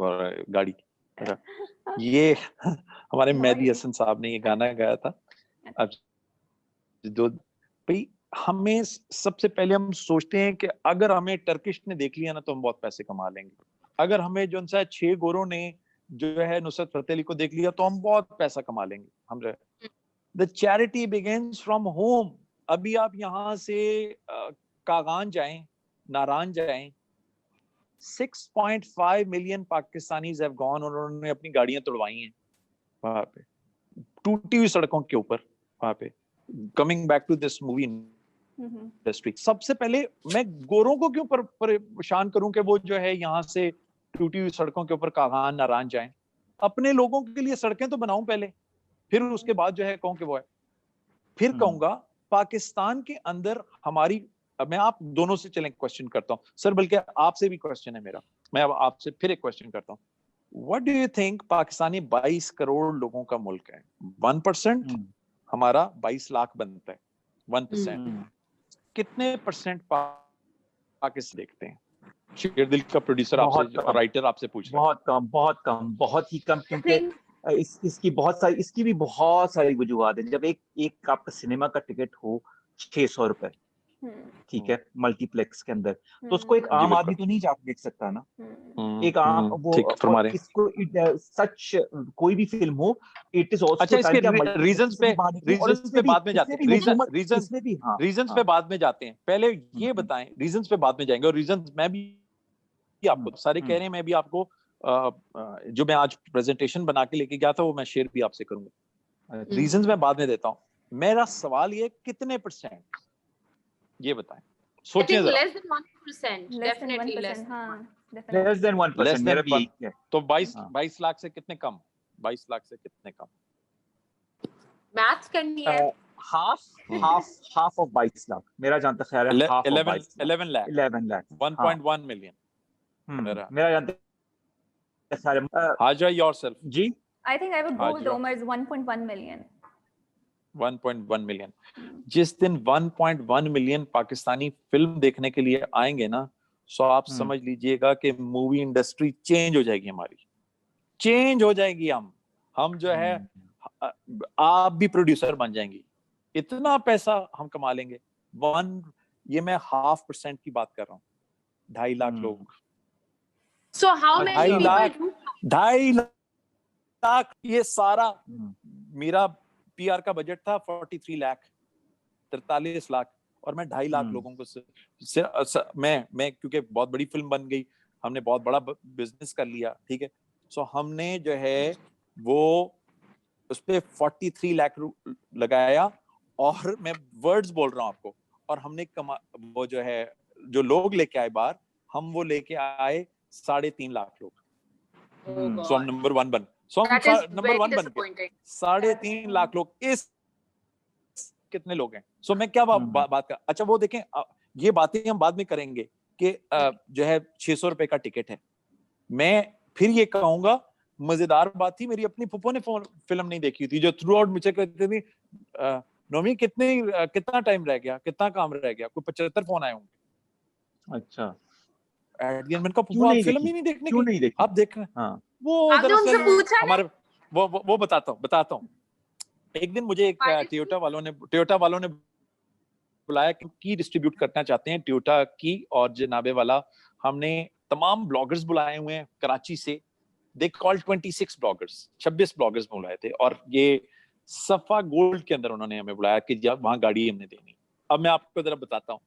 गाड़ी की। ये हमारे मेहदी हसन साहब ने ये गाना गाया था। अब दो भाई, हमें सबसे पहले हम सोचते हैं कि अगर हमें टर्किश ने देख लिया ना तो हम बहुत पैसे कमा लेंगे। अगर हमें जो 6 गोरों ने जो है नुसरत फतेह अली को देख लिया तो हम बहुत पैसा कमा लेंगे। हम the charity begins from home. अभी आप यहाँ से कागान जाएं, नारान जाएं, 6.5 मिलियन पाकिस्तानीज हैव गॉन, उन्होंने अपनी गाड़ियां तोड़वाई हैं वहां पे, टूटी हुई सड़कों के ऊपर वहां पे। Coming back to this movie industry, सबसे पहले मैं गोरों को क्यों परेशान करूं कि वो जो है यहाँ से टूटी हुई सड़कों के ऊपर कागान नारान जाएं। अपने लोगों के लिए सड़कें तो बनाऊं पहले, फिर उसके बाद जो है कहूं कि वो है। फिर कहूंगा पाकिस्तान के अंदर हमारी, मैं आप दोनों से चलें क्वेश्चन करता हूं सर, बल्कि आपसे भी क्वेश्चन है मेरा, मैं अब आपसे फिर एक क्वेश्चन करता हूं। What do you think, Pakistani 22 crore लोगों का मुल्क है, 1% हमारा 22 लाख बनता है, 1%। कितने परसेंट पाकिस्तान देखते हैं? शेरदिल का प्रोड्यूसर बहुत आपसे कम। राइटर आपसे पूछ रहा है। बहुत ही कम, I क्योंकि think इसकी भी बहुत सारी वजूहत है। जब एक आपका सिनेमा का टिकट हो 600 रुपए, ठीक है, मल्टीप्लेक्स के अंदर, तो उसको एक जी आम बिल्कुल। आदमी तो नहीं जाके देख सकता ना। एक आम वो, ठीक फरमा और रहे हैं। इसको सच कोई भी फिल्म हो, इट इज अच्छा, ऑल्सो इसके टाइम क्या रीजंस पे बाद में जाते हैं। इसमें भी हाँ रीजंस पे हाँ बाद में जाते हैं। पहले ये हम्म, बताएं, रीजंस पे बाद में जाएंगे। और रीजंस मैं भी आपको सारे कह रहे हैं, मैं भी आपको जो मैं आज प्रेजेंटेशन बना के लेके गया था वो मैं शेयर भी आपसे करूंगा। अच्छा। रीजंस मैं बाद में देता हूं। मेरा सवाल ये, कितने परसेंट ये बताएं, I सोचिए think जरा। less than 1%. Definitely less than 1%. Less than 1%, less मेरा देन भी यही है। तो 22 हाँ। 22 लाख से कितने कम? 22 लाख से कितने कम? Maths can be है. हाफ ऑफ 22 लाख, मेरा जानता ख्याल है half of 22 lakh, 11 lakh 11 lakh, 1.1 million. मेरा जानता ख्याल है। हाजरा योरसेल्फ। जी, I think I would go with Hajra. Omar's 1.1 million. 1.1 million. जिस दिन 1.1 मिलियन पाकिस्तानी फिल्म देखने के लिए आएंगे ना, सो आप समझ लीजिएगा कि मूवी इंडस्ट्री चेंज हो जाएगी, हमारी चेंज हो जाएगी। हम जो है आप भी प्रोड्यूसर बन जाएंगी, इतना पैसा हम कमा लेंगे। ये मैं 0.5% की बात कर रहा हूँ। 2.5 लाख लोग, So how many 2.5 lakh, people do? 2.5 lakh, ये सारा मेरा पीआर का बजट था 43 लाख, 43 लाख, और मैं 2.5 लाख लोगों को मैं क्योंकि बहुत बड़ी फिल्म बन गई, हमने बहुत बड़ा बिजनेस कर लिया, ठीक है। सो हमने जो है वो उस पे 43 लाख लगाया, और मैं वर्ड्स बोल रहा हूँ आपको, और हमने वो जो है जो लोग लेके आए बाहर, हम वो लेके आए 3.5 लाख लोग। सो हम नंबर 1 बन, सो हम नंबर 1 बन गए। 3.5 लाख लोग, इस कितने लोग हैं? सो मैं क्या बात कर, अच्छा वो देखें, ये बातें हम बाद में करेंगे कि जो है 600 रुपए का टिकट है। मैं फिर ये कहूंगा, मजेदार बात थी, मेरी अपनी फुफो ने फिल्म नहीं देखी थी, जो थ्रू आउट मुझे कहती थी, नोमी कितना टाइम रह गया, कितना काम रह गया, कोई 75 फोन आए होंगे। अच्छा, मैंने कहा फुफो आप फिल्म ही नहीं देखने क्यों की, नहीं देखी? आप देख रहे हैं। हाँ। वो आपने उनसे पूछा हमारे वो बताता हूँ। एक दिन मुझे एक टोयोटा वालों ने बुलाया कि डिस्ट्रीब्यूट करना चाहते हैं टोयोटा की और जनाबे वाला। हमने तमाम ब्लॉगर्स बुलाए हुए हैं कराची से, दे कॉल्ड 26 ब्लॉगर्स, 26 ब्लॉगर्स बुलाए थे, और ये सफा गोल्ड के अंदर उन्होंने हमें बुलाया कि जब वहां गाड़ी हमने देनी। अब मैं आपको जरा बताता हूँ।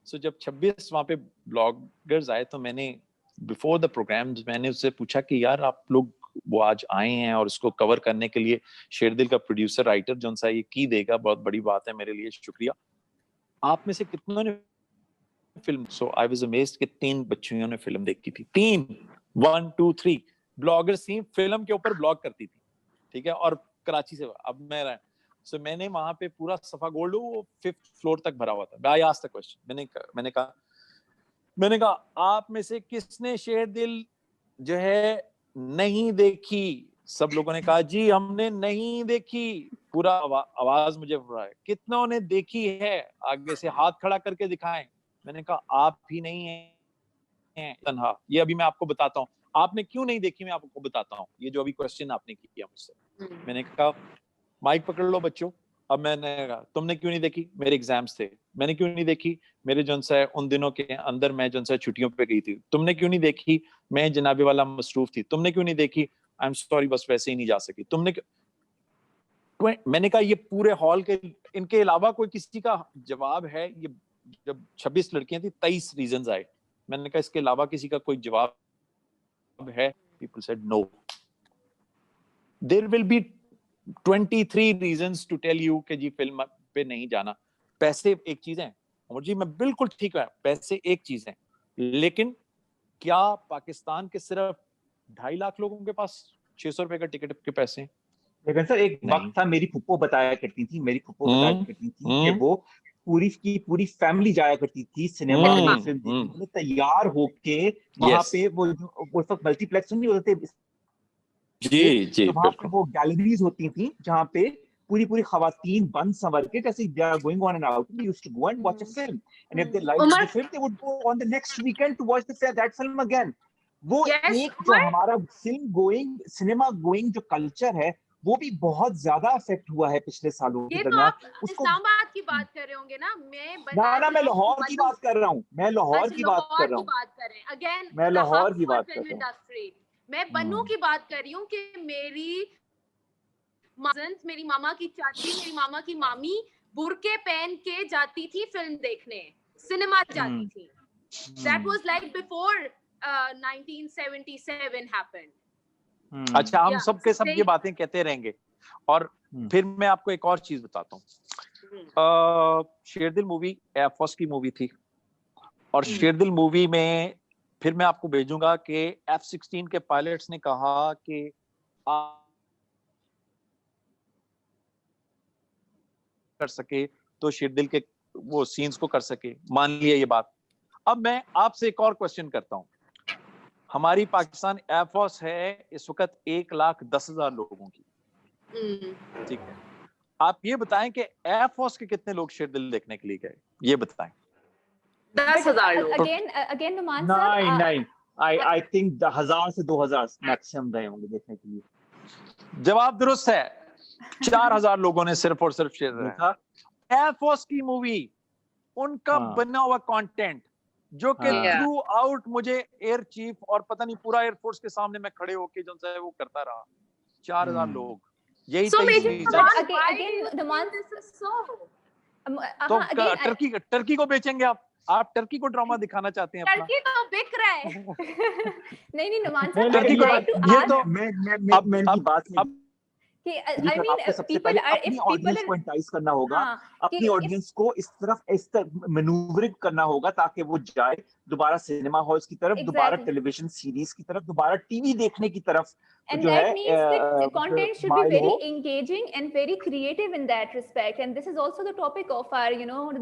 सो जब 26 वहां पे ब्लॉगर्स आए, तो मैंने बिफोर द प्रोग्राम मैंने उससे पूछा कि यार आप लोग वो आज आए हैं और उसको कवर करने के लिए शेरदिल का प्रोड्यूसर राइटर जो सा ये की देगा, बहुत बड़ी बात है मेरे लिए, शुक्रिया। आप में से कितनों ने film? So I was amazed कि 3 बच्चियों ने फिल्म देखी थी। 3 1 2 3 ब्लॉगर्स थी, फिल्म के ऊपर ब्लॉग करती थी, ठीक है, और कराची से। अब मैं सो मैंने वहां पे पूरा सफा गोल्ड 5th फ्लोर तक भरा हुआ था। आई आस्क्ड द क्वेश्चन, मैंने कहा आप में से किसने शेरदिल जो है नहीं देखी? सब लोगों ने कहा जी हमने नहीं देखी। पूरा आवाज मुझे हो रहा है, कितनों ने देखी है? आगे से हाथ खड़ा करके दिखाएं। मैंने कहा आप भी नहीं हैं तन्हा। ये अभी मैं आपको बताता हूँ आपने क्यों नहीं देखी, मैं आपको बताता हूँ। ये जो अभी क्वेश्चन आपने किया मुझसे, मैंने कहा माइक पकड़ लो बच्चों। अब मैंने कहा तुमने क्यों नहीं देखी? मेरे एग्जाम्स थे, मैंने क्यों नहीं देखी? मेरे जो है उन दिनों के अंदर मैं जो है छुट्टियों पे गई थी। तुमने क्यों नहीं देखी? मैं जनाबे वाला मसरूफ थी। तुमने क्यों नहीं देखी? आई एम सॉरी, बस वैसे ही नहीं जा सकी। तुमने मैंने कहा ये पूरे हॉल के इनके अलावा कोई किसी का जवाब है? ये जब 26 लड़कियां थी 23 रीजंस आए। मैंने कहा इसके अलावा किसी का कोई जवाब है? People said no. There will be 23 reasons to tell you कि जी फिल्म पे नहीं जाना। पैसे एक चीज है और जी मैं बिल्कुल ठीक है, पैसे एक चीज है, लेकिन क्या पाकिस्तान के सिर्फ 2.5 लाख लोगों के पास 600 रुपए का टिकट के पैसे हैं? लेकिन सर एक वक्त था, मेरी फुप्पो बताया करती थी कि वो पूरी फैमिली जाया करती थी सिनेमा में फिल्म देखने के लिए, तैयार होके वहां पे वो मल्टीप्लेक्स नहीं होते थे, जी तो वहां पे वो गैलरीज होती थी जहाँ पे पूरी खवातीन बन संवर के जैसे they are going on and out, they used to go and watch a film, and if they liked Umar, the film they would go on the next weekend to watch that film again. वो yes, एक जो Umar, हमारा film going cinema going जो culture है वो भी बहुत ज्यादा अफेक्ट हुआ है पिछले सालों के ये तो दरमियान। आप इस्लामाबाद की बात कर रहे होंगे ना? मैं लाहौर की बात कर रहा हूँ, मैं लाहौर की बात कर रहा हूँ, बात कर रहे हैं। अगेन मैं लाहौर की बात कर रहा हूँ। इंडस्ट्री मैं बन्नू की बात कर रही हूँ कि मेरी मामा की चाची, मेरी मामा की मामी बुरके पहन के जाती थी फिल्म देखने, सिनेमा जाती थी। That was like before 1977 happened. अच्छा, हम सब के सब ये बातें कहते रहेंगे और फिर मैं आपको एक और चीज बताता हूँ। शेरदिल मूवी एयरफोर्स की मूवी थी और शेरदिल मूवी में फिर मैं आपको भेजूंगा कि F-16 के पायलट्स ने कहा कि कर सके तो शेरदिल के वो सीन्स को कर सके, मान लिया ये बात। अब मैं आपसे एक और क्वेश्चन करता हूँ। हमारी पाकिस्तान एयरफोर्स है इस वक्त 1,10,000 लोगों की, ठीक है। आप ये बताएं कि एयरफोर्स के कितने लोग शेरदिल देखने के लिए गए, ये बताएं। 10,000 लोग। Again, Numan नहीं, I think 1,000 से 2,000 मैक्सिमम गए होंगे देखने के लिए। जवाब दुरुस्त है, 4,000 लोगों ने सिर्फ और सिर्फ शेयर देखा। एयरफोर्स की मूवी, उनका बना हुआ कंटेंट जो कि थ्रू आउट मुझे एयर चीफ और पता नहीं पूरा एयरफोर्स के सामने मैं खड़े होके जो है वो करता रहा। 4,000 लोग, यही So again, तो टर्की को बेचेंगे आप टर्की को ड्रामा दिखाना चाहते हैं अपना? टर्की तो बिक रहा है। नहीं नुमान साहब, टर्की को ये तो मैं इनकी बात नहीं आपको सबसे पहले अपनी ऑडियंस को एंटाइज करना होगा, अपनी ऑडियंस को इस तरफ मैनूवरिंग करना होगा ताकि वो जाए दोबारा सिनेमा हॉल्स की तरफ, दोबारा टेलीविजन सीरीज की तरफ, दोबारा टीवी देखने की तरफ। And that means that content should be very engaging and very creative in that respect. And this is also the topic of our,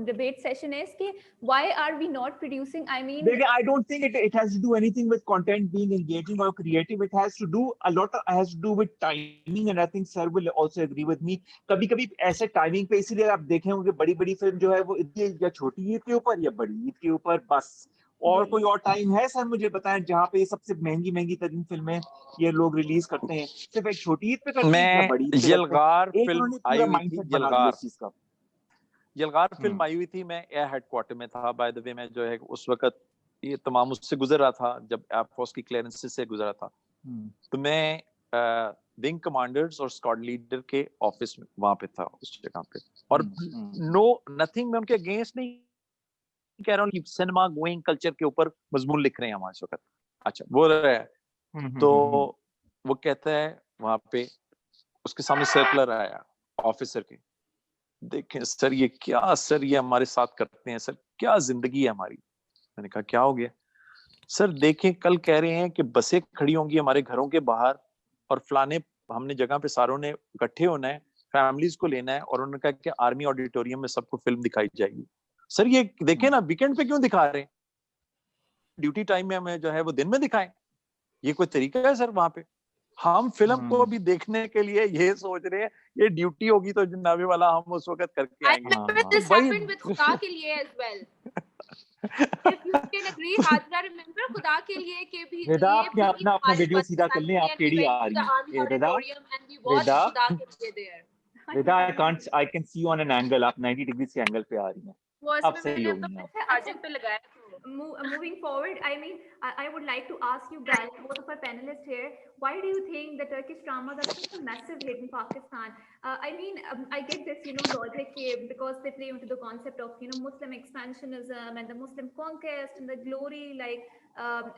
debate session is ki why are we not producing? I mean, I don't think it has to do anything with content being engaging or creative. It has to do with timing, and I think sir will also agree with me. कभी-कभी ऐसे timing पे इसीलिए आप देखे होंगे बड़ी-बड़ी film जो है वो ईद या छोटी ईद के ऊपर या बड़ी ईद के ऊपर बस। और कोई और टाइम है सर मुझे बताएं जहाँ पे सबसे महंगी तरीन फिल्में ये लोग रिलीज करते हैं? सिर्फ एक छोटी ईद पे करते हैं या बड़ी ईद पे? यलगार फिल्म आई हुई थी, यलगार हम्म। फिल्म आई हुई थी, मैं एयर हेडक्वार्टर में था बाय द वे। मैं जो है उस वक्त ये तमाम उससे गुजर रहा था जब एयरफोर्स की क्लियरेंस से गुजरा था। तो मैं विंग कमांडर्स और स्क्वाड लीडर के ऑफिस में वहां पे था उस जगह पे, और नथिंग मैं उनके अगेंस्ट नहीं कह रहा हूँ कि सिनेमा गोइंग कल्चर के ऊपर मजमून लिख रहे हैं हमारे वक्त। अच्छा बोल रहे हैं तो वो कहता है वहां पे उसके सामने सर्कुलर आया ऑफिसर के, देखें सर ये क्या, सर ये हमारे साथ करते हैं सर, क्या जिंदगी है हमारी। मैंने कहा क्या हो गया? सर देखें कल कह रहे हैं कि बसें खड़ी होंगी हमारे घरों के बाहर और फलाने हमने जगह पे सारों ने इकट्ठे होना है, फैमिलीज को लेना है, और उन्होंने कहा कि आर्मी ऑडिटोरियम में सबको फिल्म दिखाई जाएगी। सर ये देखें ना, वीकेंड पे क्यों दिखा रहे हैं? ड्यूटी टाइम में हमें जो है वो दिन में दिखाएं, ये कोई तरीका है सर? वहां पे हम फिल्म को भी देखने के लिए ये सोच रहे हैं ये ड्यूटी होगी तो जनाबे वाला हम उस वक्त करके आएंगे। खुदा के लिए as well. If you can agree, Hazra remember खुदा के लिए के भी रेदा आपने अपना वीडियो सीधा कर लें, आप टेढ़ी आ रही हैं रेदा। I can see you on an angle, आप 90 डिग्री के एंगल पे आ रही हैं, अब सही हो गई हैं। चार्जिंग पे लगाया। Moving forward, I mean, I would like to ask you guys, both of our panelists here, why do you think the Turkish dramas are such a massive hit in Pakistan? I mean, I get this, logic because they play into the concept of, Muslim expansionism and the Muslim conquest and the glory like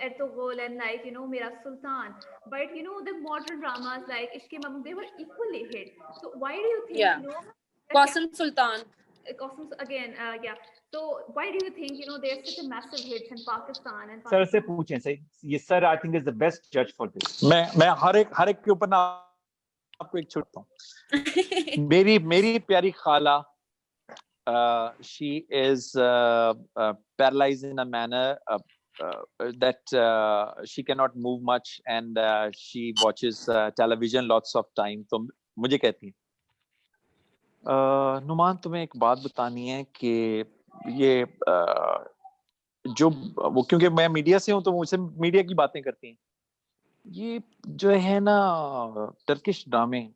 Ertugrul and like, Mira Sultan. But, the modern dramas like Ishq-e Mahmood, they were equally hit. So why do you think, Qasim Sultan. Again, yeah. So why do you think there's such a massive hits in Pakistan? And sir से पूछें सही, ये sir I think is the best judge for this. मैं हर एक के ऊपर ना आपको एक छोड़ता हूँ। मेरी प्यारी खाला, she is paralyzed in a manner that she cannot move much and she watches television lots of time. तो मुझे कहती है नुमान, तुम्हें एक बात बतानी है कि ये जो वो, क्योंकि मैं मीडिया से हूं तो मुझसे मीडिया की बातें करती हैं, ये जो है ना टर्किश ड्रामे,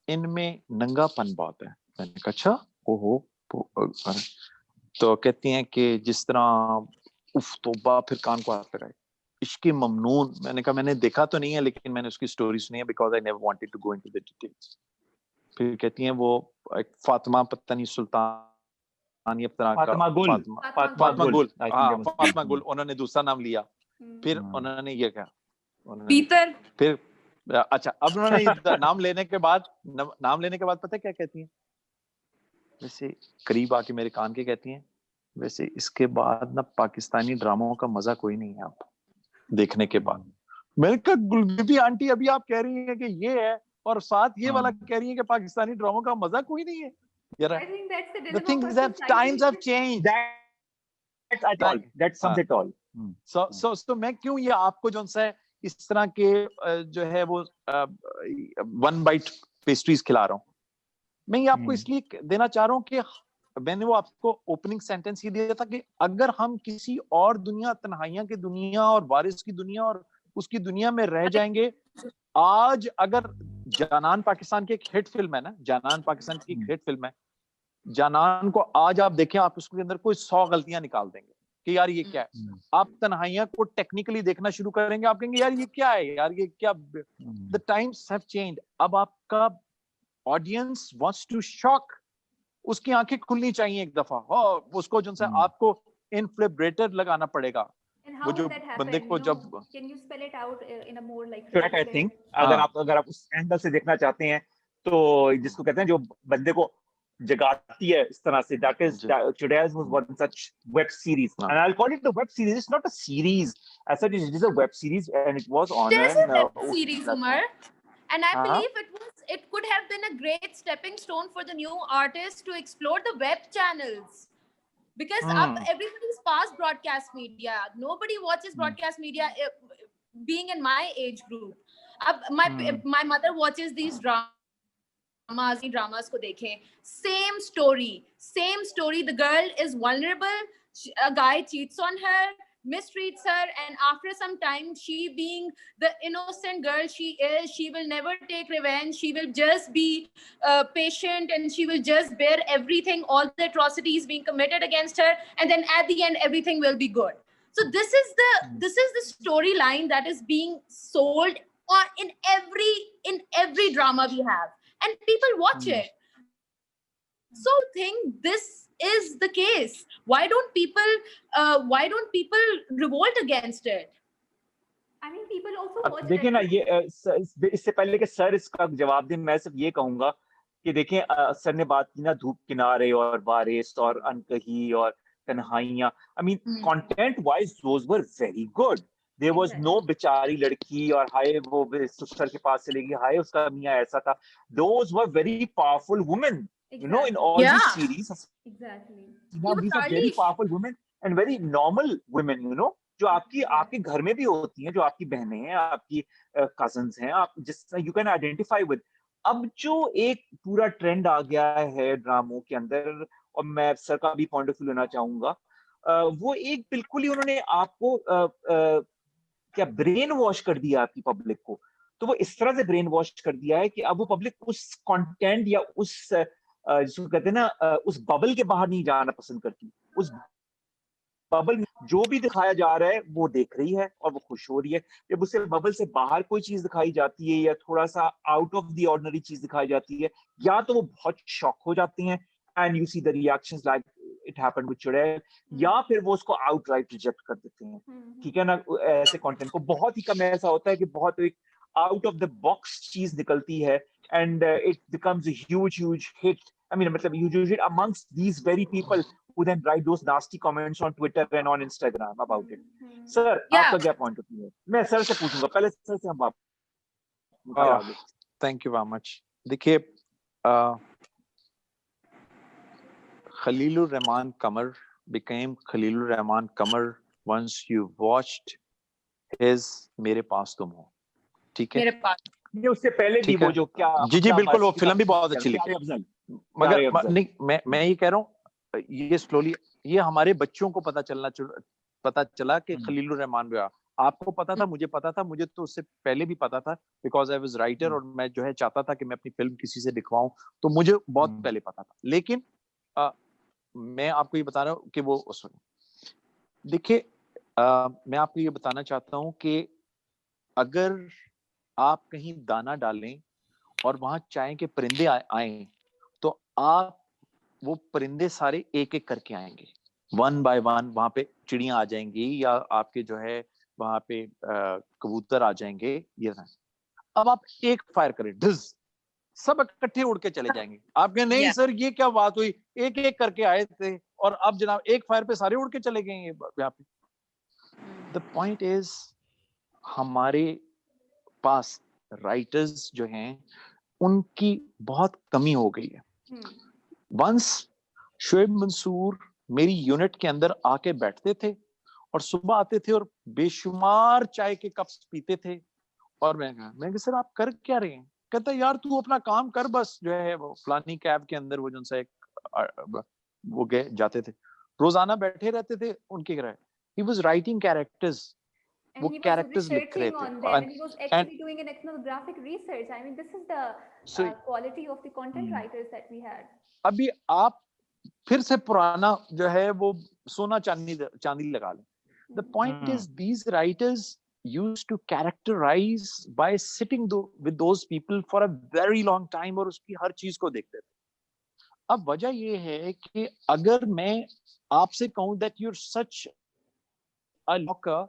इनमें नंगापन बहुत है। मैंने कहा अच्छा, ओहो। तो कहती हैं कि जिस तरह उफ तौबा, फिर कान को हाथ लगाए, इश्क़ ममनून। मैंने कहा मैंने देखा तो नहीं है, लेकिन मैंने उसकी स्टोरी सुनी है, because I never wanted to go into the details. फिर कहती हैं वो एक फातिमा, पता नहीं सुल्तान या तरह का, फातिमा गुल, फातिमा गुल, I think हाँ that was- फातिमा गुल, उन्होंने दूसरा नाम लिया। फिर हाँ। उन्होंने ये कहा, पीतर। फिर अच्छा, अब उन्होंने नाम लेने के बाद पता है क्या कहती हैं? वैसे करीब आके मेरे कान के कहती हैं, वैसे इसके बाद ना पाकिस्तानी ड्रामों का मजा कोई नहीं है आप देखने के बाद। मैंने कहा गुलबी आंटी, अभी आप कह रही हैं कि ये है, और साथ ये वाला कह रही है कि पाकिस्तानी ड्रामों का मजा कोई नहीं है। यार I think that's the the rhythm thing of is our that society. times have changed. That sums it all. So मैं क्यों ये आपको जो सा है इस तरह के जो है वो वन बाइट पेस्ट्रीज खिला रहा हूँ। मैं ये आपको इसलिए देना चाह रहा हूँ कि मैंने वो आपको ओपनिंग सेंटेंस ही दिया था कि अगर हम किसी और दुनिया, तन्हाइयां की दुनिया और वारिस की दुनिया और उसकी दुनिया में रह जाएंगे। आज अगर जानान पाकिस्तान की एक हिट फिल्म है ना, जानान पाकिस्तान की एक हिट फिल्म है, जानान को आज आप देखें, आप उसके अंदर कोई 100 गलतियां निकाल देंगे कि यार ये क्या है। आप तन्हाइयां को टेक्निकली देखना शुरू करेंगे, आप कहेंगे यार ये क्या है, यार ये क्या। The times have changed. अब आपका ऑडियंस वांट्स टू शॉक, उसकी आंखें खुलनी चाहिए एक दफा, उसको जो है आपको इनफ्लेब्रेटर लगाना पड़ेगा। And वो how जो would that बंदे happen? को You जब know, can you spell it out in a more like Correct, I way? think. अगर आप उस एंगल से देखना चाहते हैं, तो जिसको कहते हैं जो बंदे को जगाती है इस तरह से, that is Chudels was one such web series, and I'll call it the web series. It's not a series as such, it is a web series, and it was on There's a web OTT series, platform. Umar, and I Uh-huh. believe it could have been a great stepping stone for the new artists to explore the web channels. Because everybody's past broadcast media. Nobody watches broadcast media. Being in my age group, my mother watches these dramas ko dekhe. Same story. The girl is vulnerable. A guy cheats on her, mistreats her, and after some time, she being the innocent girl she is, she will never take revenge. She will just be patient, and she will just bear everything, all the atrocities being committed against her, and then at the end everything will be good. So this is the storyline that is being sold in every drama we have, and people watch it. So I think this is the case. Why don't people revolt against it? I mean, people also watch देखिए ना, ये इससे पहले कि sir इसका जवाब दें, मैं सिर्फ ये कहूंगा कि देखें, सर ने बात की ना धूप किनारे और वारिस और अनकही और तन्हाइयां। I mean, content wise those were very good. There was no बेचारी लड़की और हाय वो सर के पास चलेगी, हाय उसका मियाँ ऐसा था. Those were very powerful women. You know, in all these series, exactly, these are very powerful women and very normal women, you know, जो आपके घर में भी होती हैं, जो आपकी बहनें हैं, आपकी cousins हैं, आप जिस you can identify with. अब जो एक पूरा ट्रेंड आ गया है ड्रामों के अंदर, और मैं सर का भी पॉइंट ऑफ व्यू लेना चाहूंगा, वो एक बिल्कुल ही उन्होंने आपको क्या ब्रेन वॉश कर दिया आपकी पब्लिक को. तो वो इस तरह से ब्रेन वॉश कर दिया है कि अब वो पब्लिक उस कंटेंट या उस जिसको कहते हैं ना उस बबल के बाहर नहीं जाना पसंद करती. उस बबल में जो भी दिखाया जा रहा है वो देख रही है और वो खुश हो रही है. जब उसे बबल से बाहर कोई चीज दिखाई जाती है या थोड़ा सा आउट ऑफ द ऑर्डिनरी चीज दिखाई जाती है, या तो वो बहुत शॉक हो जाते हैं and you see the reactions like it happened with चुड़ैल, या फिर वो उसको आउटराइट रिजेक्ट कर देते हैं. ठीक है ना, ऐसे कंटेंट को बहुत ही कम ऐसा होता है कि बहुत एक आउट ऑफ द बॉक्स चीज निकलती है and it becomes a huge hit. I mean, huge hit amongst these very people who then write those nasty comments on Twitter and on Instagram about it. Sir, आपका क्या point of view है? मैं sir से पूछूंगा, पहले sir से हम बात. Thank you very much. देखिए, Khalilur Rahman Qamar became Khalilur Rahman Qamar once you watched his मेरे पास तुम हो. ठीक है, मेरे पास ये उससे पहले भी वो जो क्या जी बिल्कुल, वो फिल्म भी बहुत अच्छी लगी. सारे मगर अफजल। नहीं, मैं ये कह रहा हूँ, ये स्लोली ये हमारे बच्चों को पता चला कि खलीलुर रहमान भी आपको पता था, मुझे पता था, मुझे तो उससे पहले भी पता था, बिकॉज आई वाज राइटर और मैं जो है चाहता था कि मैं अपनी फिल्म किसी से दिखवाऊं, तो मुझे बहुत पहले पता था। लेकिन मैं आपको ये बता रहा हूँ कि वो देखिए, मैं आपको ये बताना चाहता हूँ कि अगर आप कहीं दाना डालें और वहां चाहें कि परिंदे आए, तो आप वो परिंदे सारे एक एक करके आएंगे, वन बाय वन वहां पे चिड़ियां आ जाएंगी या आपके जो है वहां पे कबूतर आ जाएंगे। ये ना, अब आप एक फायर करें, ढिज, सब इकट्ठे उड़ के चले जाएंगे। आप कहें नहीं सर ये क्या बात हुई, एक एक करके आए थे और अब जनाब एक फायर पे सारे उड़ के चले गए यहाँ पे। द पॉइंट इज, हमारे पास राइटर्स जो हैं उनकी बहुत कमी हो गई है। वंस शोएब मंसूर मेरी यूनिट के अंदर आके बैठते थे और सुबह आते थे और बेशुमार चाय के कप्स पीते थे, और मैं कहा सर आप कर क्या रहे हैं? कहता यार तू अपना काम कर, बस जो है वो फलानी कैब के अंदर वो जो सा एक वो गए जाते थे, रोजाना बैठे रहते थे उनके घर। ही वाज राइटिंग कैरेक्टर्स, वो कैरेक्टर्स लिख रहे थे, and he was actually doing an ethnographic research. I mean, this is the quality of the content writers that we had. अभी आप फिर से पुराना जो है वो सोना चांदी लगा लें। The point is, these writers used to characterize by sitting with those people for a very long time और उसकी हर चीज को देखते थे। अब वजह ये है कि अगर मैं आपसे कहूं that you're such a looker,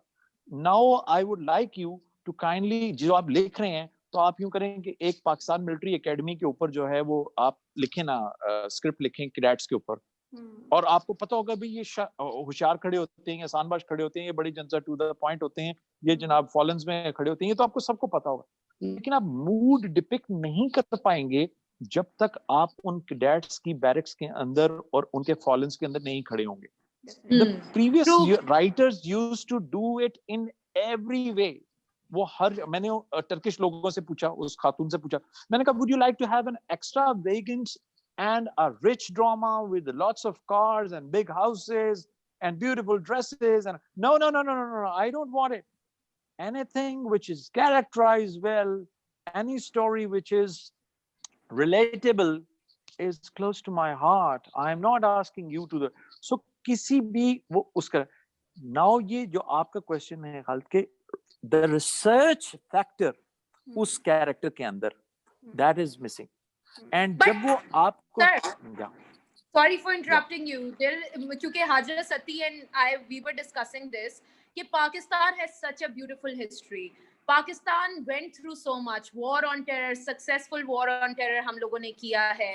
now I would like you to kindly, जो आप लिख रहे हैं तो आप यूं करें कि एक पाकिस्तान मिलिट्री एकेडमी के ऊपर जो है वो आप लिखें ना, स्क्रिप्ट लिखें कैडेट्स के ऊपर, और आपको पता होगा भी ये होशियार खड़े होते हैं, आसानबाज खड़े होते हैं, ये बड़ी जनता टू द पॉइंट होते हैं, ये जनाब फॉलन्स में खड़े होते हैं, ये तो आपको सबको पता होगा। लेकिन आप मूड डिपिक्ट नहीं कर पाएंगे जब तक आप उन कैडेट्स की बैरक्स के अंदर और उनके फॉलन्स के अंदर नहीं खड़े होंगे। The previous writers used to do it in every way. वो मैंने टर्किश लोगों से पूछा, उस खातून से पूछा, मैंने कहा would you like to have an extravagant and a rich drama with lots of cars and big houses and beautiful dresses? And no, I don't want it. Anything which is characterized well, any story which is relatable is close to my heart. I am not asking you to so किसी भी वो उसका। Now ये जो आपका question है खालिद के, the research factor उस कैरेक्टर के अंदर, दैट इज मिसिंग। एंड जब वो आपको Sorry for interrupting you. क्योंकि हाजरा सती and we were discussing this, कि Pakistan has such a beautiful history. Pakistan went through so much, war on terror, successful war on terror हम लोगों ने किया है.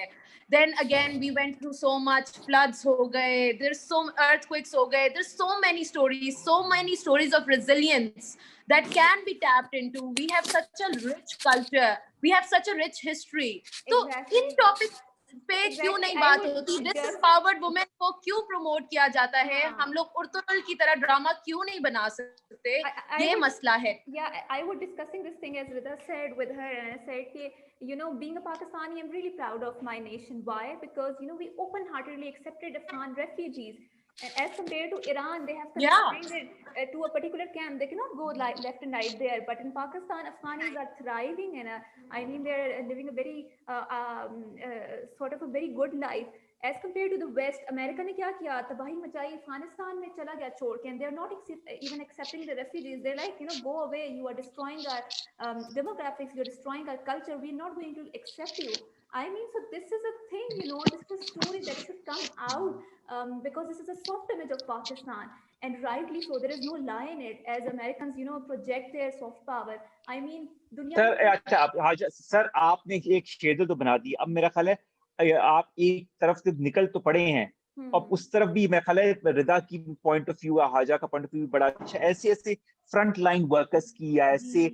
Then again we went through so much, floods हो गए, there's so earthquakes हो गए, there's so many stories of resilience that can be tapped into. We have such a rich culture, we have such a rich history. तो इन topic पे क्यों नहीं बात होती? दिस एम्पावर्ड वुमेन को क्यों प्रमोट किया जाता है? हम लोग उर्तुल की तरह ड्रामा क्यों नहीं बना सकते? ये मसला है। Yeah, I was discussing this thing as Rida said with her, and I said कि you know, being a Pakistani, I'm really proud of my nation. Why? Because you know, we open-heartedly accepted Afghan refugees. And as compared to Iran, they have confined it to a particular camp. They cannot go left and right there. But in Pakistan, Afghanis are thriving, and I mean, they're living a very sort of a very good life. As compared to the West, America ने क्या किया? तबाही मचाई, अफगानिस्तान में चला गया छोड़ के, and they're not even accepting the refugees. They're like, you know, go away. You are destroying our demographics. You're destroying our culture. We're not going to accept you. I mean, so this is a thing, you know, this is a story that should come out because this is a soft image of Pakistan, and rightly so. There is no lie in it, as Americans, you know, project their soft power. I mean, दुनिया sir sir आपने एक shadow तो बना दी। अब मेरा ख्याल है आप एक तरफ से निकल तो पड़े हैं और उस तरफ भी मेरा ख्याल है रिदा की पॉइंट ऑफ व्यू, हाजा का पॉइंट ऑफ व्यू बड़ा अच्छा। ऐसे फ्रंट लाइन वर्कर्स की या ऐसे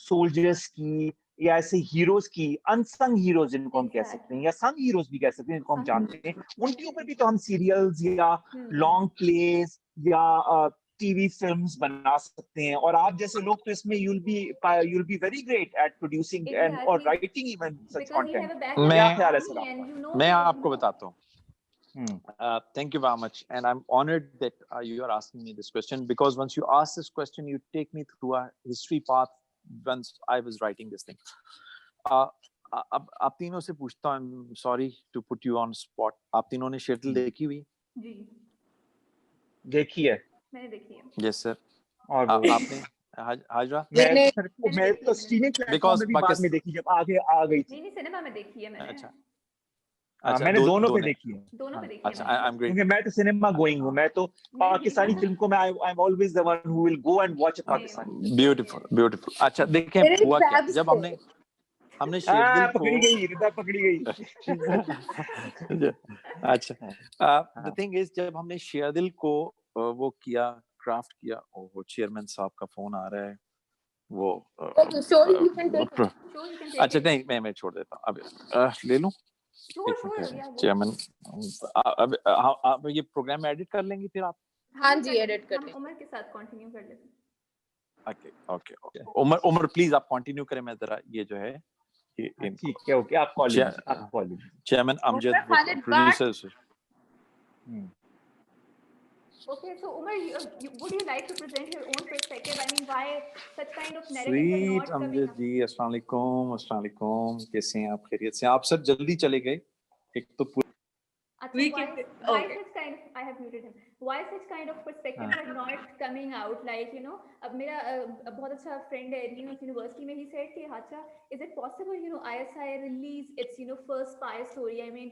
सोल्जर्स की या ऐसे हीरोज की, अनसंग हीरोज जिनको हम कह सकते हैं या संग हीरोज भी कह सकते हैं, जिनको हम जानते हैं, उनके ऊपर भी तो हम सीरियल्स या लॉन्ग प्लेस या टीवी फिल्म्स बना सकते हैं, और आप जैसे लोग तो इसमें you'll be very great at producing and or Exactly. writing even such Because we have content. a background क्या in ख्याल है army सर आपका? and you know मैं the, आपको बताता हूँ. Thank you very much, and I'm honored that you are asking me this question, because once you ask this question, you take me through a history path once I was writing this thing. अब आप तीनों से पूछता हूँ, I'm sorry to put you on spot. आप तीनों ने शेरदिल देखी हुई? जी देखी है? मैंने देखी है. Yes sir. और वो आपने हाजरा? मैं तो स्ट्रीमिंग प्लेटफॉर्म में भी बाद में देखी जब आगे आ गई थी. नहीं सिनेमा में देखी है मैंने. अच्छा अच्छा, मैंने दोनों पे देखी है. दोनों पे देखी है. अच्छा, I'm great. क्योंकि मैं तो सिनेमा गोइंग हूँ, मैं तो पाकिस्तानी फिल्म को मैं I'm always the one who will go and watch a Pakistani. Beautiful. अच्छा देखें हुआ क्या जब हमने शेरदिल को पकड़ी गई, रिदा पकड़ी गई. अच्छा, the thing is जब हमने शेरदिल को वो किया, क्राफ्ट किया, वो चेयरमैन साहब का फोन आ रहा है, वो अच्छा नहीं मैं छोड़ देता हूँ, अब ले लूं चेयरमैन. अब ये प्रोग्राम एडिट कर लेंगे फिर आप? हाँ जी, एडिट कर लेंगे. उमर के साथ कंटिन्यू कर लेते हैं. ओके. उमर प्लीज आप कंटिन्यू करें, मैं जरा ये जो है ठीक है, ओके, आप कॉल लीजिए. Chairman Amjad producer. Okay, so Umar, would you like to present your own perspective? I mean, why such kind of narratives are sweet not coming Amjad up? जी, अस्सलाम वालेकुम, कैसे हैं आप? खैरियत से? आप सर जल्दी चले गए. एक तो Why such kind of, I have muted him. Why such kind of perspectives are not coming out? Like, you know, अब मेरा बहुत अच्छा friend है New York University में, he said कि अच्छा, is it possible, you know, ISI release its, you know, first spy story? I mean,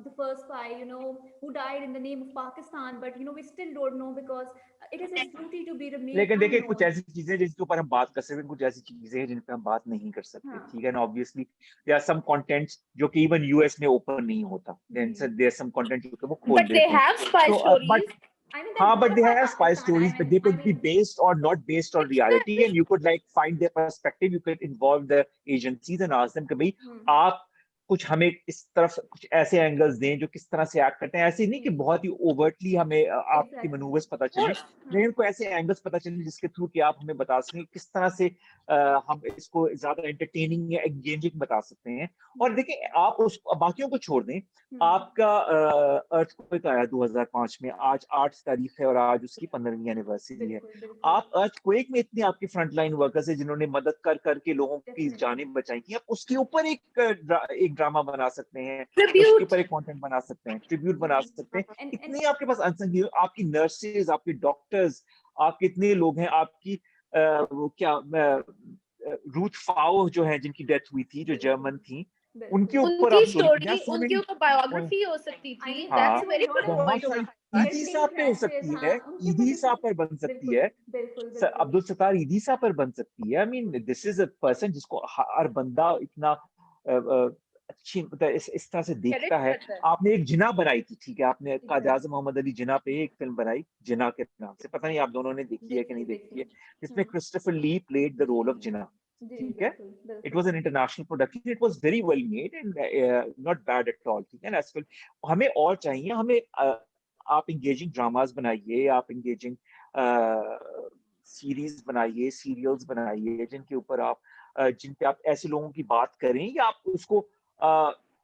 the first spy, you know, who died in the name of Pakistan, but you know, we still don't know because it is its duty to be remain. लेकिन देखिए कुछ ऐसी चीजें जिनके ऊपर हम बात कर सकते हैं, कुछ ऐसी चीजें हैं जिन पे हम बात नहीं कर सकते. ठीक है ना? Obviously there are some contents जो कि इवन यूएस में ओपन नहीं होता. Then there are some content जो कि वो खोल देते हैं. But they have spy stories. I mean, हाँ, but they have spy Pakistan, stories, but they could be based or not based on reality, and you could like find their perspective. You could involve the agencies and ask them कि भाई आप कुछ हमें इस तरफ कुछ ऐसे angles दें जो किस तरह से एक्ट करते हैं. ऐसे नहीं कि बहुत ही ओवर्टली हमें आपकी मनूवर्स पता चले, लेकिन कोई ऐसे एंगल्स पता चले जिसके थ्रू कि आप हमें बता सकें किस तरह से हम इसको ज्यादा एंटरटेनिंग या एंगेजिंग बता सकते हैं. और देखिए आप उस बाकियों को छोड़ दें, आपका अर्थक्वेक आया 2005 में, आज 8 तारीख है और आज उसकी 15वीं एनिवर्सरी है. आप अर्थक्वेक में इतने आपके फ्रंटलाइन वर्कर्स हैं जिन्होंने मदद कर करके लोगों की जानें बचाई थी. आप उसके ऊपर एक ड्रामा बना सकते हैं, उसके ऊपर एक कंटेंट बना सकते हैं, ट्रिब्यूट बना सकते हैं. इतने आपके पास अनसंग हीरो, आपकी नर्सेज, आपके डॉक्टर्स, आपके इतने लोग हैं, आपकी वो क्या रूथ फाओ जो है जिनकी डेथ हुई थी, जो जर्मन थी, उनके ऊपर आप स्टोरी, उनके ऊपर बायोग्राफी हो सकती थी. That's very good point. ईदी साहब पे हो सकती है, ईदी साहब पर बन सकती है, अब्दुल सत्तार ईदी साहब पर बन सकती है. I mean this is a person जिसको हर बंदा इतना अच्छी इस तरह से देखता है. आपने एक जिना बनाई थी, ठीक है, आपने कायद-ए-आज़म मोहम्मद अली जिना पे एक फिल्म बनाई जिना के नाम से, पता नहीं आप दोनों ने देखी है कि नहीं देखी है, जिसमें Christopher Lee played the role of Jinnah. ठीक है, it was an international production, it was very well made and not bad at all. ठीक है ना? हमें और चाहिए, हमें आप एंगेजिंग ड्रामास बनाइए, आप एंगेजिंग सीरीज बनाइए, सीरियल्स बनाइए जिनके ऊपर आप जिन पे आप ऐसे लोगों की बात करें, या आप उसको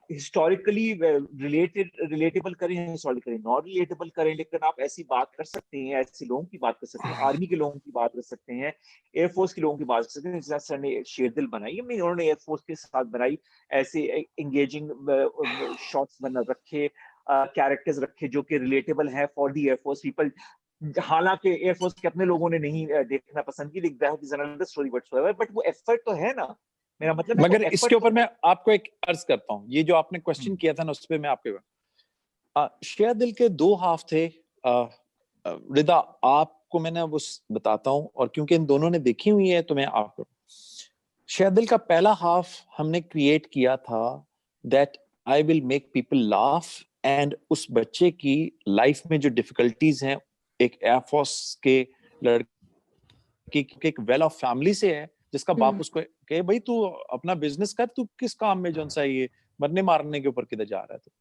हिस्टोरिकली रिलेटेबल करें, हिस्टोरिकली नॉट रिलेटेबल करें, लेकिन आप ऐसी बात कर सकते हैं, ऐसे लोगों की बात कर सकते हैं, आर्मी के लोगों की बात कर सकते हैं, एयरफोर्स के लोगों की बात कर सकते हैं. जैसे सर ने शेरदिल बनाई, उन्होंने एयरफोर्स के साथ बनाई, ऐसे एंगेजिंग शॉट्स बना रखे, कैरेक्टर्स रखे जो कि रिलेटेबल है फॉर द एयरफोर्स पीपल. हालांकि एयरफोर्स के अपने लोगों ने नहीं देखना पसंद की, बट वो एफर्ट तो है ना. मेरा मतलब मगर इसके ऊपर मैं आपको एक अर्ज करता हूँ, ये जो आपने क्वेश्चन किया था ना, उस पे मैं आपके शेरदिल के 2 हाफ थे. रिदा आपको मैंने वो बताता हूँ, और क्योंकि इन दोनों ने देखी हुई है तो मैं आपको, शेरदिल का पहला हाफ हमने क्रिएट किया था that I will make people laugh, and उस बच्चे की लाइफ में जो डिफिकल्टीज हैं, एक एयरफोर्स के लड़की एक वेल ऑफ फैमिली से है, जिसका बाप उसको कहे भाई तू अपना बिजनेस कर, तू किस काम में जो सा ये मरने मारने के ऊपर किधर जा रहा है, तो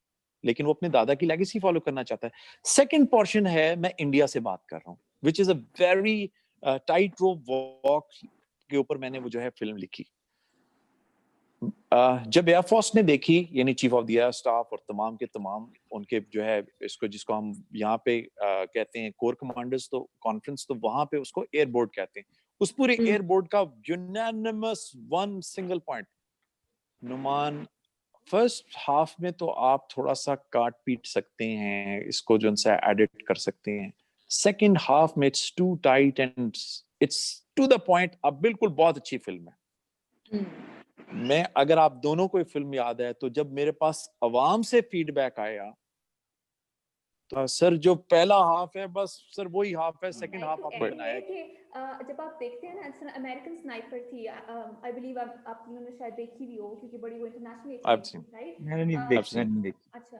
लेकिन वो अपने दादा की लेगेसी फॉलो करना चाहता है. सेकंड पोर्शन है, मैं इंडिया से बात कर रहा हूँ, which is a very tight rope walk के ऊपर मैंने वो जो है फिल्म लिखी। जब एयरफोर्स ने देखी, यानी chief of the air staff और तमाम के तमाम उनके जो है इसको जिसको हम यहाँ पे कहते हैं कोर कमांडर्स, तो कॉन्फ्रेंस, तो वहां पे उसको एयर बोर्ड कहते हैं, उस पूरे एयर बोर्ड का unanimous one single point, Numan first half में तो आप थोड़ा सा काट पीट सकते हैं इसको, जो उनसे एडिट कर सकते हैं, सेकंड हाफ में it's too tight and it's to the point. अब बिल्कुल बहुत अच्छी फिल्म है। मैं अगर आप दोनों को फिल्म याद है तो जब मेरे पास अवाम से फीडबैक आया तो सर जो पहला हाफ है बस सर वही हाफ है, सेकंड हाफ आपने बनाया कि जब आप देखते हैं ना अमेरिकन स्नाइपर थी, आई बिलीव आप लोगों ने शायद देखी भी हो क्योंकि बड़ी वो इंटरनेशनल, राइट? मैंने नहीं देखी। अच्छा,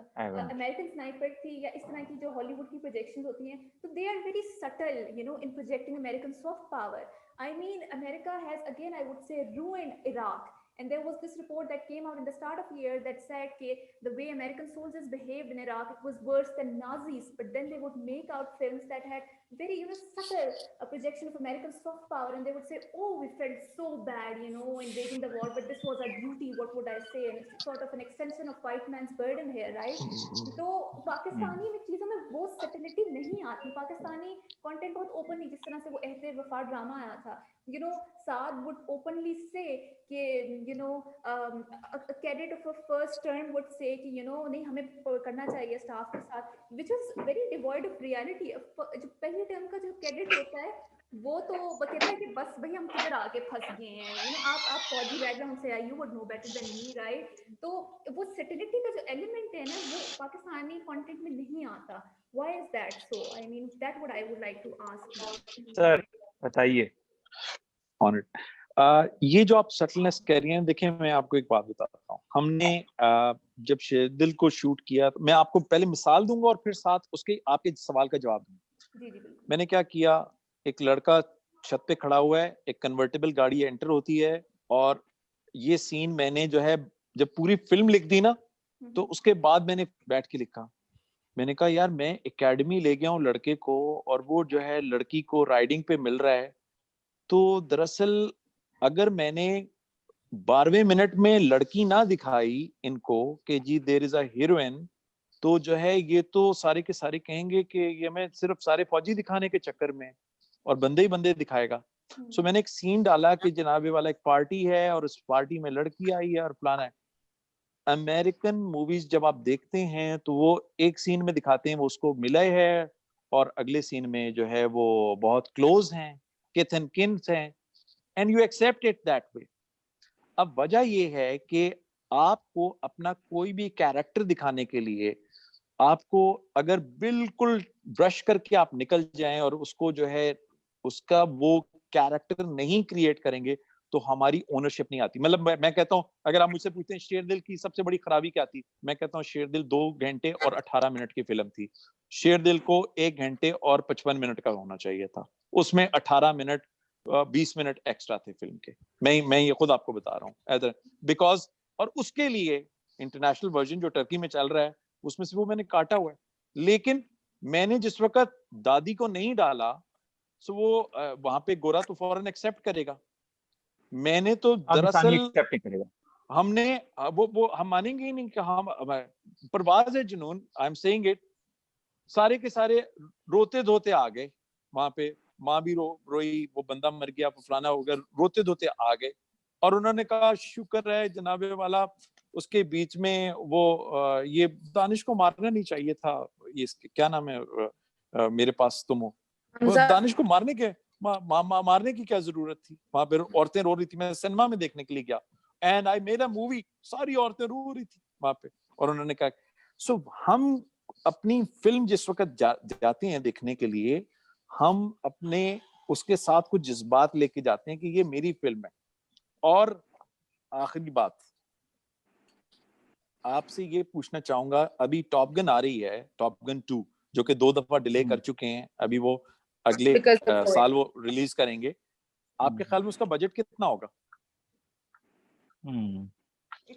अमेरिकन स्नाइपर थी या इस तरह की जो हॉलीवुड की प्रोजेक्शंस होती हैं, तो they are very subtle you know in projecting American soft power. I mean America has again I would say ruined Iraq. And there was this report that came out in the start of the year that said that the way American soldiers behaved in Iraq, it was worse than Nazis. But then they would make out films that had very, subtle projection of American soft power, and they would say, "Oh, we felt so bad, in waging the war, but this was our duty." What would I say? And it's sort of an extension of white man's burden here, right? तो पाकिस्तानी में चीजों में वो subtlety नहीं आती। Pakistani content बहुत openly, जिस तरह से वो एहते वफा ड्रामा आया था, Saad would openly say कि a cadet of a first term would say कि नहीं हमें करना चाहिए स्टाफ के साथ, which was very devoid of reality. जो पहले टर्म का जो कैडेट होता है वो तो कहता है कि बस भाई हम किधर आके फंस गए हैं, आप फौजी बैकग्राउंड से आए, you would know better than me, right? तो वो सेटिलिटी का जो एलिमेंट है ना वो पाकिस्तानी कंटेंट में नहीं आता। Why is that so? I mean, that what I would like to ask. Sir बताइए। ये जो आप सटलनेस कह रही हैं, देखिए मैं आपको एक बात बताता हूँ। हमने जब शेरदिल को शूट किया, मैं आपको पहले मिसाल दूंगा और फिर साथ उसके आपके सवाल का जवाब दूंगा। मैंने क्या किया, एक लड़का छत पे खड़ा हुआ है, एक कन्वर्टेबल गाड़ी एंटर होती है, और ये सीन मैंने जो है जब पूरी फिल्म लिख दी ना, तो उसके बाद मैंने बैठ के लिखा। मैंने कहा यार मैं एकेडमी ले गया हूँ लड़के को, और वो जो है लड़की को राइडिंग पे मिल रहा है, तो दरअसल अगर मैंने 12वें मिनट में लड़की ना दिखाई इनको कि जी देयर इज अ हीरोइन, तो जो है ये तो सारे के सारे कहेंगे कि ये मैं सिर्फ सारे फौजी दिखाने के चक्कर में और बंदे ही बंदे दिखाएगा। सो मैंने एक सीन डाला कि जनाबे वाला एक पार्टी है और उस पार्टी में लड़की आई है और फलाना है। अमेरिकन मूवीज जब आप देखते हैं तो वो एक सीन में दिखाते हैं वो उसको मिले है, और अगले सीन में जो है वो बहुत क्लोज हैं, किथ एंड किन्स हैं, and you accept it that way. अब वजह ये है कि आपको अपना कोई भी कैरेक्टर दिखाने के लिए आपको अगर बिल्कुल ब्रश करके आप निकल जाएं और उसको जो है उसका वो कैरेक्टर नहीं क्रिएट करेंगे तो हमारी ओनरशिप नहीं आती। मतलब मैं कहता हूं, अगर आप मुझसे पूछते हैं शेरदिल की सबसे बड़ी खराबी क्या थी, मैं कहता हूं शेरदिल 2 घंटे और 18 मिनट की फिल्म थी। शेरदिल को 1 घंटे और 55 मिनट का होना चाहिए था, उसमें 18 मिनट 20 मिनट एक्स्ट्रा थे फिल्म के। मैं ये खुद आपको बता रहा हूँ, बिकॉज और उसके लिए इंटरनेशनल वर्जन जो टर्की में चल रहा है उसमें से वो मैंने काटा हुआ है। लेकिन मैंने जिस वक्त दादी को नहीं डाला सो वो वहां पे गोरा तो फौरन एक्सेप्ट करेगा। मैंने तो दरअसल हमने वो हम मानेंगे ही नहीं कि हम परवाज़ है जुनून, आई एम सेइंग इट, सारे के सारे रोते धोते आ गए वहां पे, माँ भी रोई, वो बंदा मर गया, फलाना हो गया, रोते धोते आ गए। और उन्होंने कहा शुक्र है जनाबे वाला उसके बीच में वो ये दानिश को मारना नहीं चाहिए था, ये क्या नाम है मेरे पास तुम हो, वो दानिश को मारने के मारने की क्या जरूरत थी, वहां पे औरतें रो रही थी। मैं सिनेमा में देखने के लिए गया and I made a movie, सारी औरतें रो रही थी वहां पे। और उन्होंने कहा सो हम अपनी फिल्म जिस वक्त जाते हैं देखने के लिए, हम अपने उसके साथ कुछ जज्बात लेके जाते हैं कि ये मेरी फिल्म है। और आखिरी बात आपसे ये पूछना चाहूंगा, अभी टॉप गन आ रही है, टॉप गन 2, जो कि 2 दफा डिले कर चुके हैं, अभी वो अगले साल वो रिलीज करेंगे। आपके ख्याल में उसका बजट कितना होगा?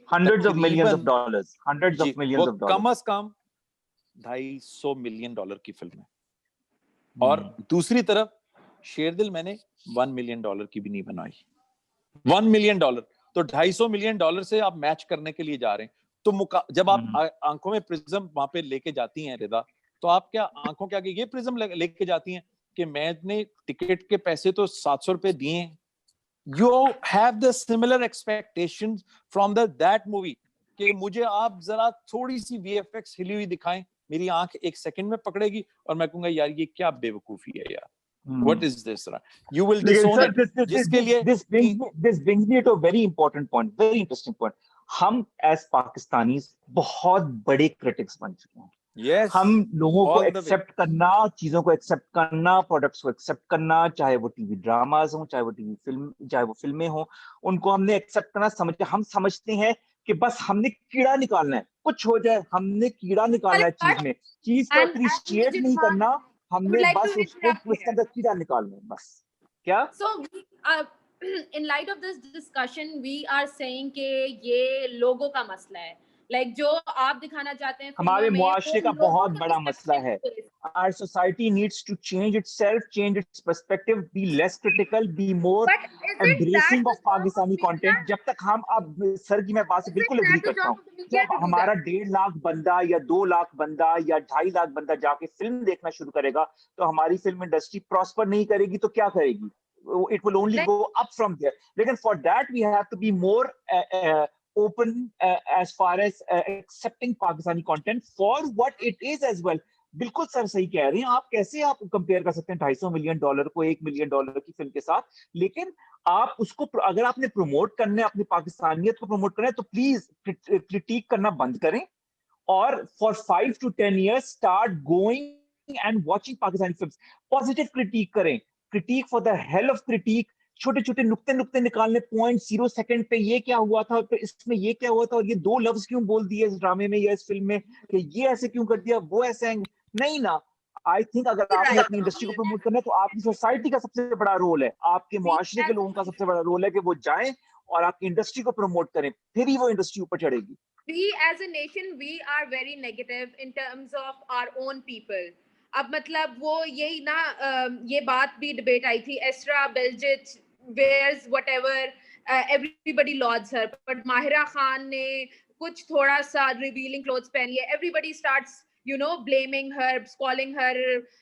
hundreds of millions of dollars, कम से कम $250 मिलियन की फिल्म है। और दूसरी तरफ शेरदिल मैंने $1 मिलियन की भी नहीं बनाई। $1 मिलियन, तो $250 मिलियन से आप मैच करने के लिए जा रहे हैं। तो जब आप आंखों में प्रिज्म वहां पे लेके जाती हैं रिदा, तो आप क्या आंखों के आगे ये प्रिज्म लेके जाती हैं कि मैंने टिकट के पैसे तो 700 रुपए दिए हैं? You have the similar expectations from that movie कि मुझे आप जरा थोड़ी सी VFX हिली हुई दिखाएं, मेरी आंख एक सेकंड में पकड़ेगी और मैं कहूंगा यार ये क्या बेवकूफी है यार, what is this? You will disown it. जिसके लिए this brings me to a very important point, very interesting point. हम as Pakistanis बहुत बड़े critics बन चुके हैं। Yes, हम लोगों को एक्सेप्ट करना, चीजों को एक्सेप्ट करना, प्रोडक्ट्स को एक्सेप्ट करना, चाहे वो टीवी ड्रामाज हो, चाहे वो फिल्में हो, उनको हमने एक्सेप्ट करना हम समझते हैं कि बस हमने कीड़ा निकालना है, कुछ हो जाए हमने कीड़ा निकालना है चीज में, चीज को अप्रिशिएट नहीं करना, हमने बस उसको उसके अंदर कीड़ा निकालना है बस। क्या? So in light of this discussion we are saying कि ये लोगों का मसला है, like जो आप दिखाना चाहते हैं हमारे मुआशरे का बहुत बड़ा मसला है। Our society needs to change itself, change its perspective, be less critical, be more embracing of Pakistani content. जब तक हम अब सर की मैं बात से बिल्कुल एग्री करता हूँ, जब हमारा 1.5 लाख बंदा या 2 लाख बंदा या 2.5 लाख बंदा जाके फिल्म देखना शुरू करेगा, तो हमारी फिल्म इंडस्ट्री प्रॉस्पर नहीं करेगी तो क्या करेगी? It will only go up from there. लेकिन for that we have to be more open as far as accepting Pakistani content for what it is as well. बिल्कुल सर सही कह रहे हैं आप, कैसे आप कंपेयर कर सकते हैं $250 मिलियन को $1 मिलियन की फिल्म के साथ? लेकिन आप उसको अगर आपने प्रमोट करना है, अपनी पाकिस्तानियत को प्रमोट करना है, तो प्लीज क्रिटिक करना बंद करें और for 5 to 10 years start going and watching Pakistani films. Positive critic करें, critic for the hell of critic, छोटे छोटे नुक्ते निकालने, 0.0 सेकंड पे ये क्या हुआ था, तो इसमें ये क्या हुआ था, और ये 2 लफ्ज क्यों बोल दिए इस ड्रामे में या इस फिल्म में, कि ये ऐसे क्यों कर दिया, वो ऐसे नहीं ना। आई थिंक अगर आपने अपनी इंडस्ट्री को प्रमोट करना है तो आपकी सोसाइटी का सबसे बड़ा रोल है, आपके मुआशरे के लोगों का सबसे बड़ा रोल है कि वो जाएं और आपकी इंडस्ट्री को प्रमोट करें, फिर ही वो इंडस्ट्री ऊपर चढ़ेगी। We as a nation we are very negative in terms of our own people. अब मतलब वो यही ना, ये बात भी डिबेट आई थी, एस्रा बेल्जिच wears whatever, everybody lauds her, but Mahira Khan ने कुछ थोड़ा सा revealing clothes पहनी है, everybody starts blaming her, calling her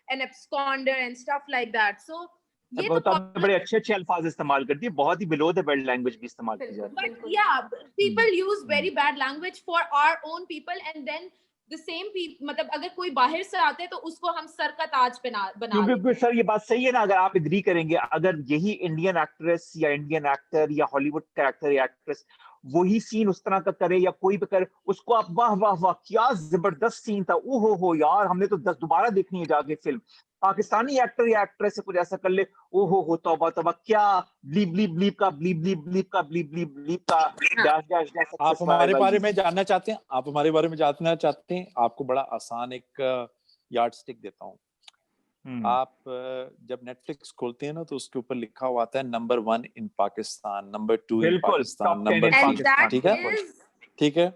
an absconder and stuff like that. So ये तो बड़े अच्छे अल्फाज इस्तेमाल करती है, बहुत ही below the belt language भी इस्तेमाल की जाती है। But yeah, people use very bad language for our own people, and then the same people, मतलब अगर कोई बाहर से आते हैं तो उसको हम सर का ताज बना क्योंकि सर ये बात सही है ना, अगर आप एग्री करेंगे, अगर यही इंडियन एक्ट्रेस या इंडियन एक्टर या हॉलीवुड का एक्टर या एक्ट्रेस वही सीन उस तरह का करे या कोई भी करे, उसको आप वाह वाह वाह क्या जबरदस्त सीन था, ओहो हो यार हमने तो 10 दोबारा देखनी है जाके फिल्म। पाकिस्तानी एक्टर या एक्ट्रेस से कुछ ऐसा कर ले, ओहो हो तौबा तौबा, क्या ब्लीप ब्लीप ब्लीप का ब्लीप ब्लीप ब्लीप का ब्लीप ब्लीप ब्लीप का डैश डैश डैश। आप हमारे बारे में जानना चाहते हैं, आप हमारे बारे में जानना चाहते हैं, आपको बड़ा आसान एक यार्ड स्टिक देता हूँ। आप जब नेटफ्लिक्स खोलते हैं ना तो उसके ऊपर लिखा हुआ आता है नंबर 1 इन पाकिस्तान, नंबर 2 इन पाकिस्तान, नंबर 3, ठीक है, ठीक है।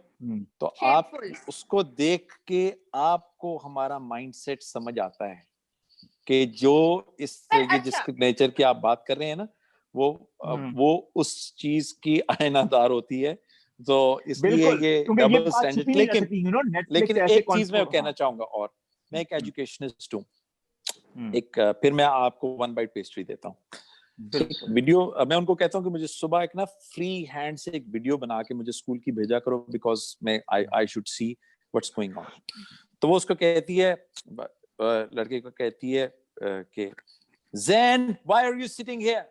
तो आप उसको देख के आपको हमारा माइंडसेट समझ आता है कि जो इस जिस नेचर की आप बात कर रहे हैं ना, वो उस चीज की आयनादार होती है, तो इसलिए ये डबल स्टैंडर्ड। लेकिन एक चीज मैं कहना चाहूंगा, और मैं एक एजुकेशनिस्ट हूँ, एक फिर मैं आपको 1 बाइट पेस्ट्री देता हूँ। वीडियो मैं उनको कहता हूँ कि मुझे सुबह एक ना फ्री हैंड से एक वीडियो बना के मुझे स्कूल की भेजा करो, बिकॉज मैं I should see what's going on. तो वो उसको कहती है, लड़के को कहती है कि Zen, why are you sitting here?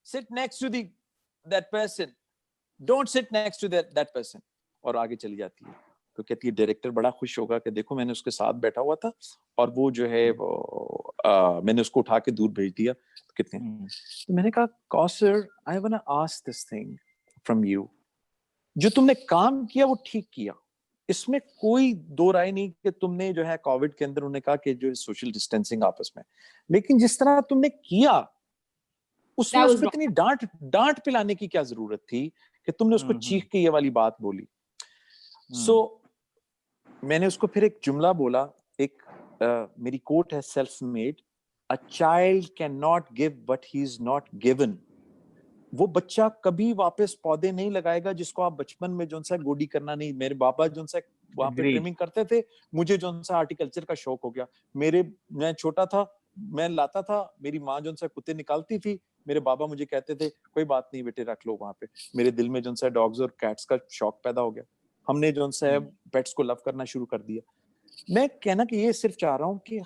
Sit next to that person. Don't sit next to that person. और आगे चली जाती है। तो कहती है डायरेक्टर बड़ा खुश होगा कि देखो मैंने उसके साथ बैठा हुआ था और वो जो है मैंने उसको उठा के दूर भेज दिया। तो कितने तो मैंने कहा Kausar, I wanna ask this thing from you. जो तुमने काम किया वो ठीक किया, इसमें कोई दो राय नहीं कि तुमने जो है कोविड के अंदर उन्होंने कहा कि जो सोशल डिस्टेंसिंग आपस में, लेकिन जिस तरह तुमने किया उसमें उसको इतनी डांट पिलाने की क्या जरूरत थी कि तुमने उसको चीख के ये वाली बात बोली। सो मैंने उसको फिर एक जुमला बोला, एक मेरी कोट है self made, a child cannot give what he is not given. वो बच्चा कभी वापस पौधे नहीं लगाएगा जिसको आप बचपन में जो सा गोडी करना नहीं। मेरे बाबा जो सा वहां पे ट्रिमिंग करते थे, मुझे जो सा हार्टिकल्चर का शौक हो गया। मैं छोटा था, मैं लाता था, मेरी माँ जो सा कुत्ते निकालती थी, मेरे बाबा मुझे कहते थे कोई बात नहीं बेटे रख लो वहां पे। मेरे दिल में जो सा डॉग्स और कैट्स का शौक पैदा हो गया। हमने जो सा पेट्स को लव करना शुरू कर दिया। मैं कहना कि ये सिर्फ चाह रहा हूँ कि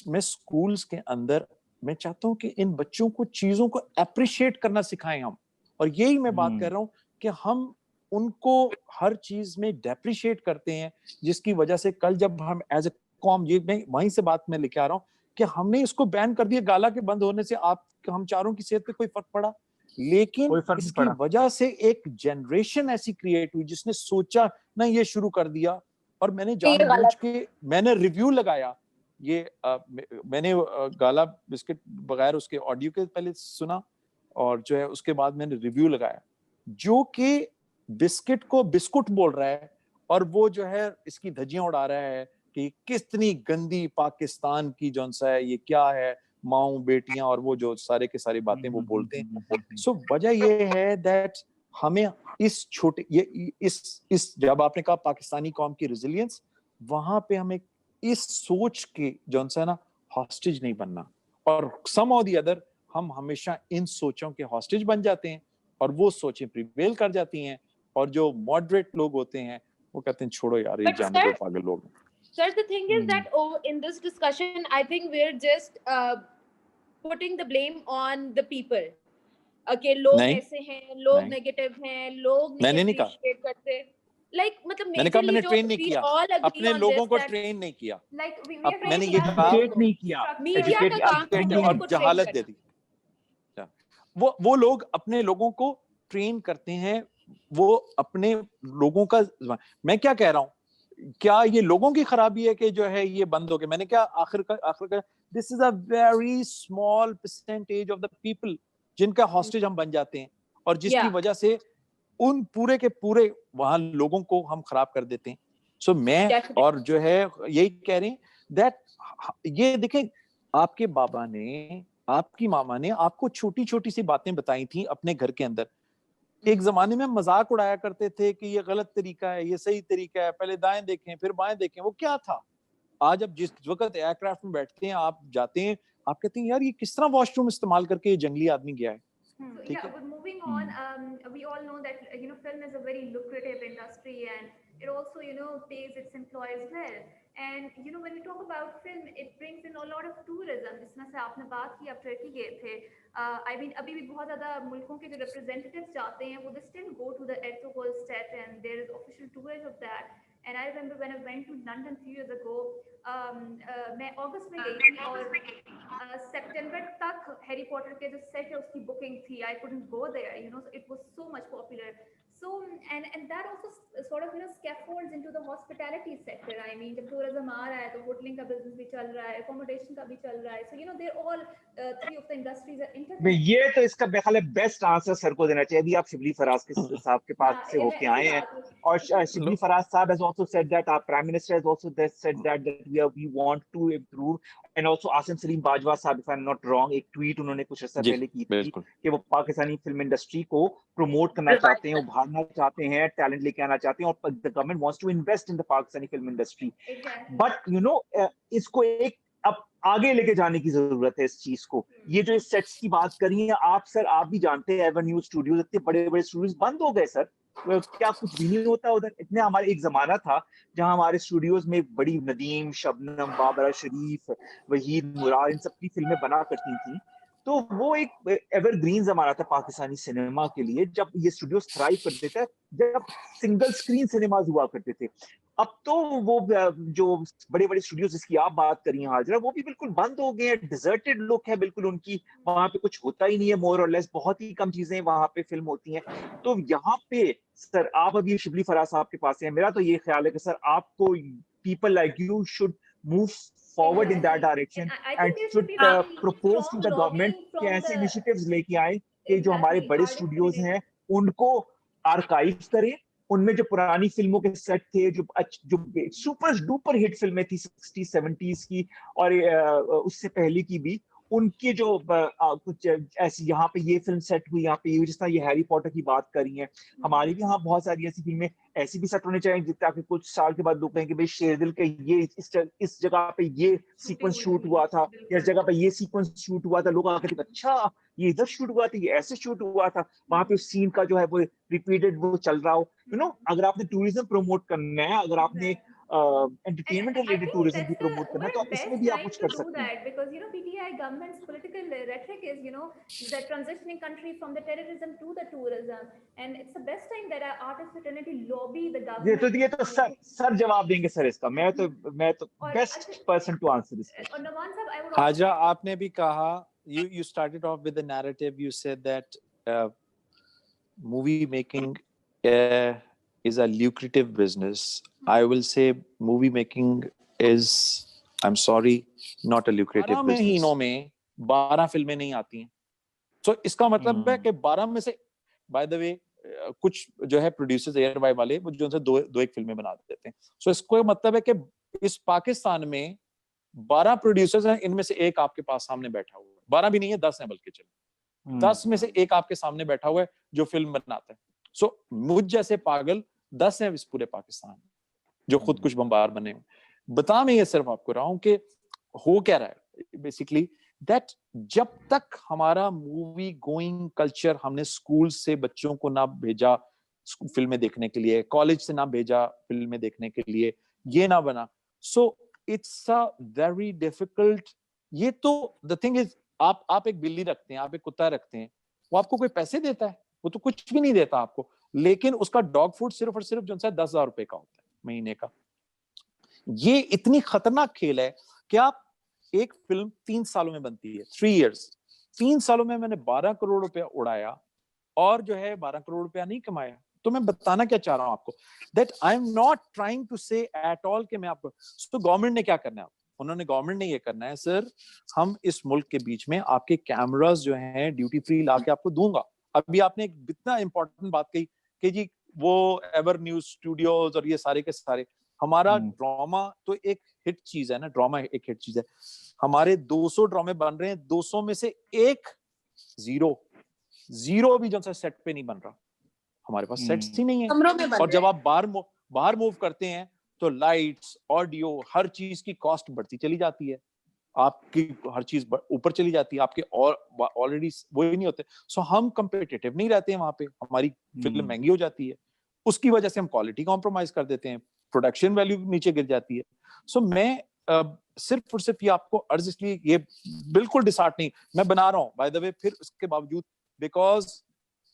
मैं स्कूल्स के अंदर मैं चाहता हूं कि इन बच्चों को चीजों को अप्रिशिएट करना सिखाएं हम। और यही मैं बात कर रहा हूं कि हम उनको हर चीज में डेप्रिशिएट करते हैं, जिसकी वजह से कल जब हम एज ए कॉम, ये मैं वहीं से बात में लेके आ रहा हूं कि हमने इसको बैन कर दिया। गाला के बंद होने से हम चारों की सेहत पे कोई फर्क पड़ा, लेकिन इसकी वजह से एक जनरेशन ऐसी क्रिएट हुई जिसने सोचा ना, ये शुरू कर दिया। और मैंने जानबूझ के मैंने रिव्यू लगाया। ये मैंने गाला बिस्किट बगैर उसके ऑडियो के पहले सुना, और जो है उसके बाद मैंने रिव्यू लगाया, जो कि बिस्किट को बिस्कुट बोल रहा है, और वो जो है इसकी धज्जियां उड़ा रहा है कि कितनी गंदी पाकिस्तान की जो है ये क्या है, माँ बेटियां, और वो जो सारे के सारी बातें वो बोलते हैं। सो वजह ये है दैट हमें इस छोटे इस जब आपने कहा पाकिस्तानी कौम की रेजिलियंस, वहां पे हमें इस सोच के जो है ना हॉस्टेज नहीं बनना। और सम और दी अदर हम हमेशा इन सोचों के हॉस्टेज बन जाते हैं, और वो सोचें प्रिवेल कर जाती हैं, और जो मॉडरेट लोग होते हैं वो कहते हैं छोड़ो यार ये जाने दो पागल लोग। Sir, the thing is that in this discussion, I think we're just putting the blame on the people. Okay, लोग ऐसे हैं, लोग नेगेटिव हैं, लोग नहीं appreciate करते। Like मतलब मैंने कहा मैंने ट्रेन नहीं किया, अपने लोगों को ट्रेन नहीं किया, मैंने ये कहा नहीं किया, मीडिया का काम और जहालत दे दी। वो लोग अपने लोगों को ट्रेन करते हैं, वो अपने लोगों का। मैं क्या कह रहा हूँ, क्या ये लोगों की खराबी है कि जो है ये बंद हो गए? मैंने क्या आखिर का this is a very small percentage of the people जिनका हॉस्टेज हम बन जाते हैं, और जिसकी वजह से उन पूरे के पूरे वहां लोगों को हम खराब कर देते हैं। सो मैं और जो है यही कह रहे हैं दैट ये देखें, आपके बाबा ने, आपकी मामा ने आपको छोटी छोटी सी बातें बताई थी अपने घर के अंदर। एक जमाने में मजाक उड़ाया करते थे कि ये गलत तरीका है, ये सही तरीका है, पहले दाएं देखें फिर बाएं देखें। वो क्या था? आज अब जिस वक्त एयरक्राफ्ट में बैठते हैं, आप जाते हैं, आप कहते हैं यार ये किस तरह वॉशरूम इस्तेमाल करके ये जंगली आदमी गया है। ठीक है, moving on, we all know that film is a very lucrative industry, and it also pays its employees well. And when we talk about film, it brings in a lot of tourism. जिसमें से आपने बात की, आप Turkey गए थे। I mean अभी भी बहुत ज़्यादा मुल्कों के जो representatives जाते हैं, वो they still go to the Ertugrul state, and there is official tours of that. And I remember when I went to London 3 years ago, मैं अगस्त में गई थी, और सितंबर तक हैरी पॉटर के जो सेट है उसकी बुकिंग थी। I couldn't go there, so it was so much popular. So and that also sort of scaffolds into the hospitality sector. I mean जब tourism आ रहा है तो होटलिंग का बिजनेस भी चल रहा है, accommodation का भी चल रहा है। So they're all three of the industries are interconnected. ये तो इसका बेख्याल है बेस्ट आंसर सर को देना चाहिए। अभी आप शिबली फराज के साहब के पास से होके आए हैं, और शिबली फराज साहब has also said that our prime minister has also said that we want to improve, and also Asim Salim Bajwa साहब, if I'm not wrong, एक ट्वीट उन्होंने कुछ अर्सा पहले की थी कि वो पाकिस्तानी फिल्म इंडस्ट्री को प्रमोट करना चाहते हैं, उभारना चाहते हैं, टैलेंट लेके आना चाहते हैं, और the government wants to invest in the Pakistani film industry. But इसको एक अब आगे लेके जाने की जरूरत है इस चीज को। ये जो इस सेट्स की बात करी है आप सर, आप भी जानते हैं एवेन्यू स्टूडियोज, इतने बड़े बड़े स्टूडियोज बंद हो गए सर, क्या कुछ भी नहीं होता उधर। इतने हमारे एक जमाना था जहां हमारे स्टूडियोज में बड़ी नदीम, शबनम, बाबरा शरीफ, वहीद मुराद, इन सब की फिल्में बना करती थी। तो वो एक एवरग्रीन जमाना था पाकिस्तानी सिनेमा के लिए, जब ये स्टूडियोज थ्राइव करते थे, जब सिंगल स्क्रीन सिनेमाज हुआ करते थे। अब तो वो जो बड़े बड़े स्टूडियोज जिसकी आप बात करिए हाजरा, वो भी बिल्कुल बंद हो गए हैं, डिजर्टेड लुक है बिल्कुल उनकी, वहां पे कुछ होता ही नहीं है, मोर और लेस बहुत ही कम चीजें वहां पे फिल्म होती हैं। तो यहाँ पे सर आप अभी शिबली फराज साहब के पास हैं, मेरा तो ये ख्याल है कि सर आपको people like you should move forward in that direction and should propose to the government कि ऐसे initiatives लेके आए कि जो हमारे बड़े स्टूडियोज हैं उनको आर्काइव करें, उनमें जो पुरानी फिल्मों के सेट थे, जो सुपर डुपर हिट फिल्में थी 60s 70s की और उससे पहले की भी, उनके जो कुछ ऐसी यहाँ पे ये फिल्म सेट हुई, यहाँ पे ये जिस तरह ये हैरी पॉटर की बात करी है, हमारी भी यहाँ बहुत सारी ऐसी फिल्में ऐसी भी सेट होने चाहिए ताकि कुछ साल के बाद लोग कहें कि भाई शेरदिल के ये इस जगह पे ये सीक्वेंस शूट हुआ था, या इस जगह पे ये सीक्वेंस शूट हुआ था, लोग आके अच्छा ये इधर शूट हुआ था, ये ऐसे शूट हुआ था, वहां पे सीन का जो है वो रिपीटेड वो चल रहा हो, अगर आपने टूरिज्म प्रमोट करना है, अगर आपने एंटरटेनमेंट रिलेटेड टूरिज्म भी प्रमोट करना है, तो इसमें भी आप कुछ कर सकते हैं. Because PTI government's political rhetoric is the transitioning country from the terrorism to the tourism, and it's the best time that our artist fraternity lobby the government. ये तो सर जवाब देंगे सर इसका. मैं तो best person to answer this. और नमान साहब, I would हाजा, आपने भी कहा, you started off with the narrative. You said that movie making is a lucrative business. I will say movie making is, I'm sorry, not a lucrative business. 12 महीनों में 12 फिल्में नहीं आती हैं. So इसका मतलब है कि 12 में से, by the way, कुछ जो है प्रोड्यूसर्स एयरवाई वाले वो जो उनसे दो एक फिल्में बना देते हैं. So इसको मतलब है कि इस पाकिस्तान में 12 प्रोड्यूसर्स हैं, इनमें से एक आपके पास सामने बैठा हुआ है. 12 भी नहीं है, 10 है बल्कि. चलो 10 में से एक आपके सामने बैठा हुआ है जो फिल्म बनाता है. सो मुझ जैसे पागल 10 हैं इस पूरे पाकिस्तान में जो खुद कुछ बम्बार बने हुए. बता मैं ये सिर्फ आपको रहा हूं कि हो क्या रहा है बेसिकली, दैट जब तक हमारा मूवी गोइंग कल्चर, हमने स्कूल से बच्चों को ना भेजा फिल्में देखने के लिए, कॉलेज से ना भेजा फिल्में देखने के लिए, ये ना बना, so it's a very difficult. ये तो द थिंग इज, आप एक बिल्ली रखते हैं, आप एक कुत्ता रखते हैं, वो आपको कोई पैसे देता है? वो तो कुछ भी नहीं देता आपको, लेकिन उसका डॉग फूड सिर्फ और सिर्फ जो है 10,000 रुपए का होता है महीने का. ये इतनी खतरनाक खेल है कि आप एक फिल्म 3 सालों में बनती है, 3 years. 3 सालों में मैंने 12 करोड़ रुपया उड़ाया और जो है 12 करोड़ रुपया नहीं कमाया. तो मैं बताना क्या चाह रहा हूं आपको, that I am not trying to say at all कि मैं आपको. तो गवर्नमेंट ने क्या करना है? गवर्नमेंट ने ये करना है, सर हम इस मुल्क के बीच में आपके कैमरास जो हैं ड्यूटी फ्री ला के आपको दूंगा. अभी आपने एक इतना इंपॉर्टेंट बात कही कि जी वो एवर न्यूज स्टूडियोज और ये सारे के सारे, हमारा ड्रामा तो एक हिट चीज है ना, ड्रामा एक हिट चीज है. हमारे 200 ड्रामे बन रहे हैं, 200 में से एक जीरो भी जो सेट पे नहीं बन रहा. हमारे पास सेट्स ही नहीं है. और जब आप बाहर मूव करते हैं तो लाइट्स, ऑडियो, हर चीज की कॉस्ट बढ़ती चली जाती है, आपकी हर चीज ऊपर चली जाती है, आपके ऑलरेडी वो ही नहीं होते. सो हम कंपेटिटिव नहीं रहते हैं वहां पे, हमारी फिल्म महंगी हो जाती है, उसकी वजह से हम क्वालिटी कॉम्प्रोमाइज कर देते हैं, प्रोडक्शन वैल्यू नीचे गिर जाती है. सो मैं सिर्फ और सिर्फ ये आपको अर्ज, इसलिए ये बिल्कुल डिसहार्ट नहीं मैं बना रहा हूँ बाय द वे, फिर उसके बावजूद because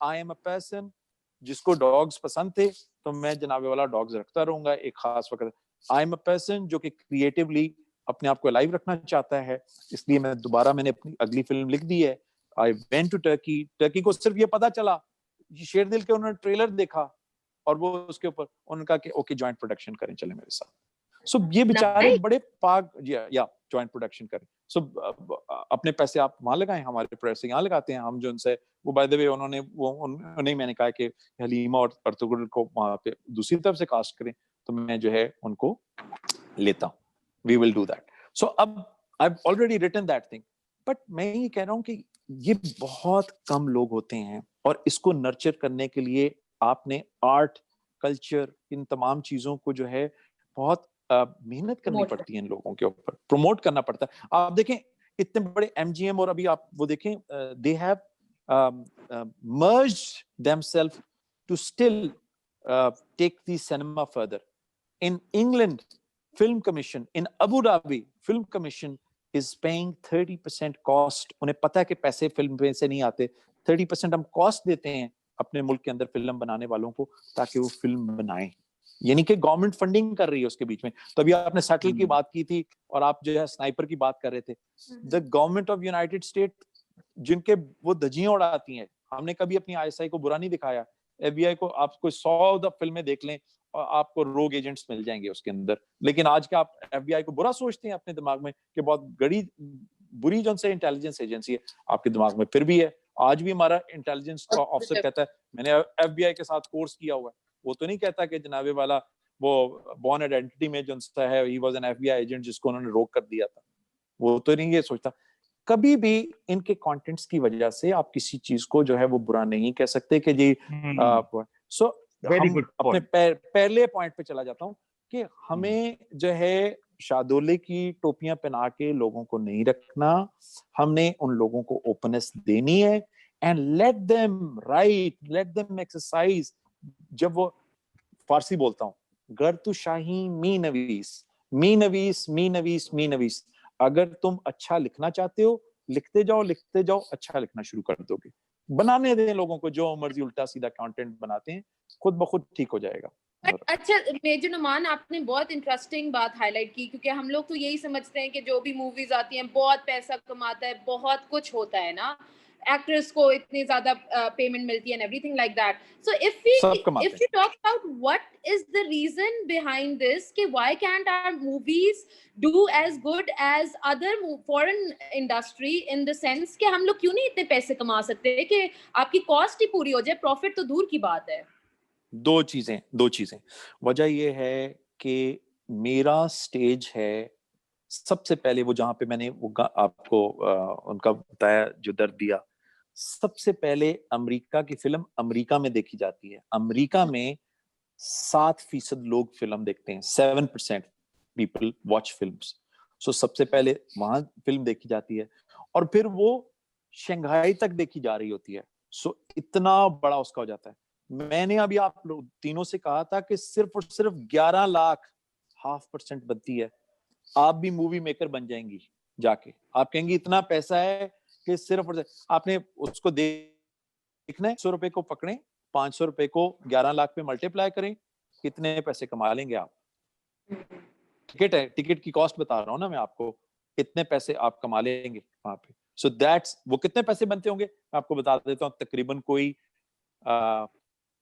I am a person जिसको डॉग्स पसंद थे, तो मैं जनाबे वाला डॉग्स रखता रहूंगा एक खास वक्त. आई एम अ पर्सन जो कि क्रिएटिवली अपने आप को लाइव रखना चाहता है, इसलिए मैंने अपनी अगली फिल्म लिख दी है. आई वेंट टू टर्की को सिर्फ ये पता चला, शेरदिल के उन्होंने ट्रेलर देखा और वो उसके ऊपर उनका कि ओके ज्वाइंट प्रोडक्शन करें, चले मेरे साथ. सो ये बेचारे बड़े पाग या ज्वाइंट प्रोडक्शन करें. सो अपने पैसे आप वहां लगाएं, हमारे पैसे यहाँ लगाते हैं हम जो उनसे. वो बाय द वे उन्हें मैंने कहा कि हलीमा और अर्तुगरुल को वहां पे दूसरी तरफ से कास्ट करें, तो मैं जो है उनको लेता हूँ. We will do that. So अब I have already written that thing, but मैं ये कह रहा हूँ कि ये बहुत कम लोग होते हैं, और इसको नर्चर करने के लिए आपने आर्ट, कल्चर, इन तमाम चीजों को जो है बहुत मेहनत करनी पड़ती है, इन लोगों के ऊपर प्रमोट करना पड़ता है. आप देखें इतने बड़े MGM, और अभी आप वो देखें, they have merged themselves to still take the cinema further. In England, Film Commission, in Abu Dhabi, Film Commission is paying 30% cost. उन्हें पता है कि पैसे फिल्म में से नहीं आते, 30% हम कॉस्ट देते हैं अपने मुल्क के अंदर फिल्म बनाने वालों को ताकि वो फिल्म बनाएं. यानी कि गवर्नमेंट फंडिंग कर रही है उसके बीच में. तो अभी आपने सेटल की बात की थी और आप जो है स्नाइपर की बात कर रहे थे. The government of United state जिनके वो धज्जियां उड़ाती हैं, हमने कभी अपनी ISI को बुरा नहीं दिखाया. FBI को आप कोई 100 फिल्में देख लें और आपको रोग एजेंट्स मिल जाएंगे उसके अंदर, लेकिन आज के आप FBI को बुरा सोचते हैं अपने दिमाग में कि बहुत बुरी जो से इंटेलिजेंस एजेंसी है आपके दिमाग में. फिर भी है, आज भी हमारा इंटेलिजेंस ऑफिसर कहता है मैंने FBI के साथ कोर्स किया हुआ है. वो तो नहीं कहता कि जनाबे वाला वो बॉर्न आइडेंटिटी में जो है he was an FBI agent जिसको उन्होंने रोक कर दिया था. वो तो नहीं ये सोचता. कभी भी इनके कंटेंट्स की वजह से आप किसी चीज को जो है वो बुरा नहीं कह सकते कि जी सो वेरी हम गुड अपने पहले पॉइंट पे चला जाता हूँ कि हमें जो है शादोले की टोपियां पहना के लोगों को नहीं रखना, हमने उन लोगों को ओपननेस देनी है and let them right, let them exercise. जब वो फारसी बोलता हूँ, गर तू शाही मी नवीस, मी नवीस, मी नवीस, मी नवीस। अगर तुम अच्छा लिखना चाहते हो, लिखते जाओ, अच्छा लिखना शुरू कर दोगे। बनाने दें लोगों को, जो मर्जी उल्टा सीधा कंटेंट बनाते हैं, खुद ब खुद ठीक हो जाएगा। अच्छा मेजर नुमान, आपने बहुत इंटरेस्टिंग बात हाईलाइट की, क्योंकि हम लोग तो यही समझते हैं कि जो भी मूवीज आती हैं बहुत पैसा कमाता है, बहुत कुछ होता है ना, एक्टर्स को इतनी ज्यादा पेमेंट मिलती है and everything like that. So if you talk about what is the reason behind this, कि why can't our movies do as good as other foreign industry, in the sense कि हम लोग क्यों नहीं इतने पैसे कमा सकते कि आपकी कॉस्ट ही पूरी हो जाए, प्रॉफिट तो दूर की बात है। दो चीजें। वजह यह है कि मेरा स्टेज है, सबसे पहले वो जहां पे मैंने वो आपको उनका बताया जो दर्द दिया, सबसे पहले अमेरिका की फिल्म अमेरिका में देखी जाती है। अमेरिका में 7% लोग फिल्म देखते हैं, 7% पीपल वॉच फिल्म्स। सो सबसे पहले वहां फिल्म देखी जाती है और फिर वो शंघाई तक देखी जा रही होती है। सो इतना बड़ा उसका हो जाता है। मैंने अभी आप लोग तीनों से कहा था कि सिर्फ और सिर्फ 11 लाख 0.5% बनती है। आप भी मूवी मेकर बन जाएंगी जाके, आप कहेंगी इतना पैसा है कि सिर्फ और सिर्फ आपने उसको देखना है। 100 रुपए को पकड़े, 500 रुपए को 11 लाख पे मल्टीप्लाई करें, कितने पैसे कमा लेंगे आप। टिकट है, टिकट की कॉस्ट बता रहा हूं ना मैं आपको, कितने पैसे आप कमा लेंगे वहां पे। सो दैट्स, वो कितने पैसे बनते होंगे मैं आपको बता देता हूँ, तकरीबन कोई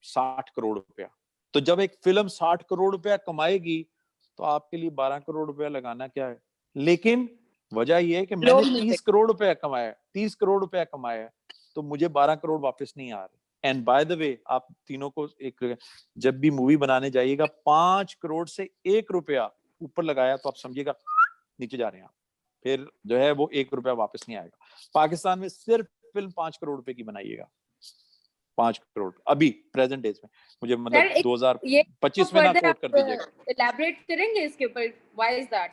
60 करोड़ रुपया। तो जब एक फिल्म 60 करोड़ रुपया कमाएगी तो आपके लिए 12 करोड़ रुपया लगाना क्या है। लेकिन वजह यह है कि मैंने 30 करोड़ रुपया कमाया, 30 करोड़ रुपया कमाया, तो मुझे 12 करोड़ वापस नहीं आ रहे। एंड बाय द वे, आप तीनों को एक, जब भी मूवी बनाने जाइएगा, 5 करोड़ से 1 रुपया ऊपर लगाया तो आप समझिएगा नीचे जा रहे हैं आप, फिर जो है वो 1 रुपया वापस नहीं आएगा। पाकिस्तान में सिर्फ फिल्म 5 करोड़ रुपए की बनाइएगा, 5 करोड़ अभी प्रेजेंट डेज में। मुझे मतलब 2025 में ना कोट कर दीजिएगा। एलैबोरेट करेंगे इसके ऊपर, व्हाई इज दैट?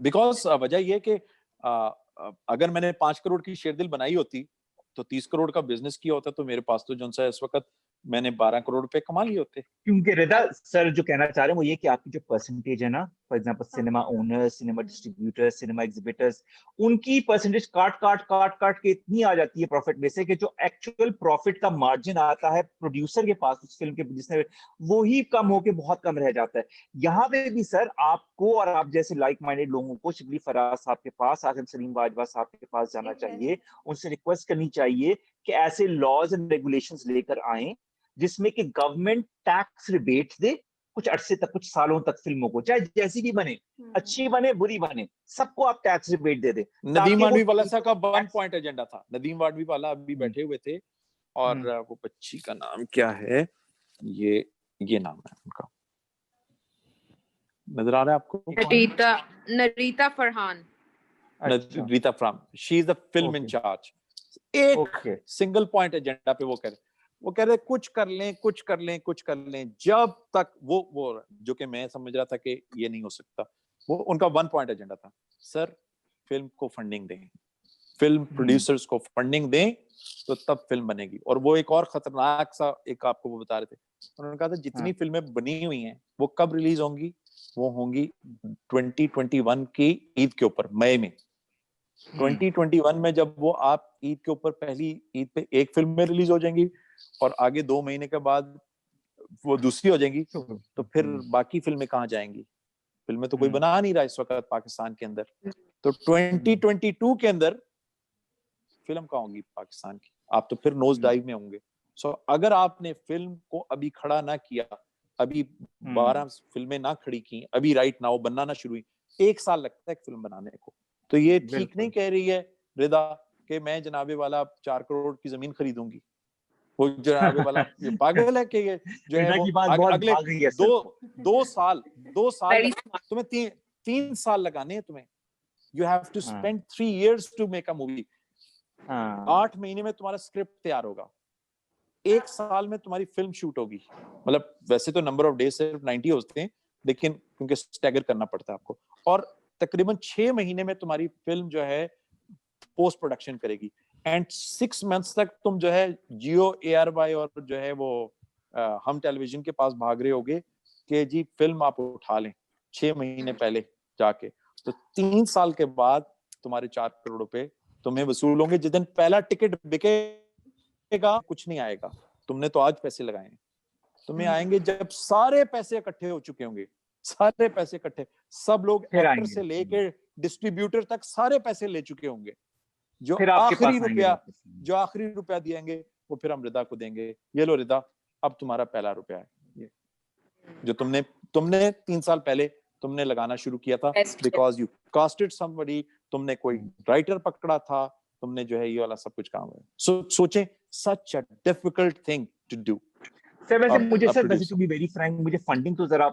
बिकॉज वजह ये कि अगर मैंने 5 करोड़ की शेरदिल बनाई होती तो 30 करोड़ का बिजनेस किया होता, तो मेरे पास तो जो सा इस वक्त मैंने 12 करोड़ रुपए कमा लिए होते। क्योंकि रिदा सर जो कहना चाह रहे हैं वो ये कि आपकी जो परसेंटेज है ना, for example cinema owners, cinema distributors, cinema exhibitors, उनकी परसेंटेज काट के इतनी आ जाती है प्रॉफिट में से कि जो एक्चुअल प्रॉफिट का मार्जिन आता है प्रोड्यूसर के पास उस फिल्म के जिसने, वो ही कम होके बहुत कम रह जाता है। यहाँ पे भी सर आपको और आप जैसे लाइक माइंडेड लोगों को शिबली फराज साहब के पास, आसिम सलीम बाजवा साहब के पास जाना चाहिए, उनसे रिक्वेस्ट करनी चाहिए कि ऐसे लॉज एंड रेगुलेशंस लेकर आए जिसमें कि गवर्नमेंट टैक्स रिबेट दे कुछ अरसे तक, कुछ सालों तक फिल्मों को, चाहे जैसी भी बने, अच्छी बने बुरी बने, सबको आप टैक्स रिबेट दे दे। नदीम वाडवी वाला साहब का 1 पॉइंट एजेंडा था। नदीम वाडवी वाला अभी बैठे हुए थे और वो बच्ची का नाम क्या है, ये नाम है उनका, नजर आ रहा है आपको? Narita Farhan. Narita Farhan, she is the film in charge. एक सिंगल पॉइंट एजेंडा पे वो कह रहे कुछ कर लें, जब तक वो जो कि मैं समझ रहा था कि ये नहीं हो सकता, वो उनका 1 पॉइंट एजेंडा था, सर फिल्म को फंडिंग दें, फिल्म प्रोड्यूसर्स को फंडिंग दें तो तब फिल्म बनेगी। और वो एक और खतरनाक सा एक आपको वो बता रहे थे, उन्होंने कहा था जितनी फिल्में बनी हुई हैं वो कब रिलीज होंगी, वो होंगी 2021 की ईद के ऊपर, मई में। 2021 में जब वो आप ईद के ऊपर, पहली ईद पे एक फिल्म में रिलीज हो जाएंगी और आगे 2 महीने के बाद वो दूसरी हो जाएंगी, तो फिर बाकी फिल्में कहाँ जाएंगी? फिल्में तो कोई बना नहीं रहा इस वक्त पाकिस्तान के अंदर। तो 2022 के अंदर फिल्म कहाँ होगी पाकिस्तान की? आप तो फिर नोज डाइव में होंगे। सो अगर आपने फिल्म को अभी खड़ा ना किया, अभी 12 फिल्में ना खड़ी की, अभी राइट नाउ बनना ना शुरू हुई, 1 साल लगता है फिल्म बनाने को। तो ये ठीक नहीं कह रही है रिदा कि मैं जनाबे वाला 4 करोड़ की जमीन खरीदूंगी। वो जनाबे वाला ये पागल है कि ये जो है वो अगले 2 साल तुम्हें 3 साल लगाने हैं तुम्हें You have to spend 3 years to make a movie. 8 महीने में तुम्हारा स्क्रिप्ट तैयार होगा, 1 साल में तुम्हारी फिल्म शूट होगी। मतलब वैसे तो नंबर ऑफ डेज सिर्फ 90 होते हैं, लेकिन क्योंकि स्टैगर करना पड़ता है आपको, और तकरीबन 6 महीने में तुम्हारी फिल्म जो है पोस्ट प्रोडक्शन करेगी। एंड 6 मंथ्स तक तुम जो है जियो ARY और जो है वो हम टेलीविजन के पास भाग रहे होगे कि जी फिल्म आप उठा लें 6 महीने पहले जाके। तो 3 साल के बाद तुम्हारे 4 करोड़ रुपए तुम्हें वसूल होंगे। जिस दिन पहला टिकट बिकेगा कुछ नहीं आएगा, तुमने तो आज पैसे लगाए हैं, तुम्हें आएंगे जब सारे पैसे इकट्ठे हो चुके होंगे, सारे पैसे इकट्ठे, सब लोग एक्टर से लेके डिस्ट्रीब्यूटर तक सारे पैसे ले चुके होंगे। जो आखिरी रुपया दिएंगे वो फिर हम रिदा को देंगे, ये लो रिदा अब तुम्हारा पहला रुपया है, ये जो तुमने 3 साल पहले तुमने लगाना शुरू किया था, बिकॉज यू कास्टेड समबडी, तुमने कोई राइटर पकड़ा था, तुमने जो है ये वाला सब कुछ काम है। सोचें, such a difficult thing to do. वैसे मुझे सर, वैसे टू बी वेरी फ्रैंक, मुझे फंडिंग तो जरा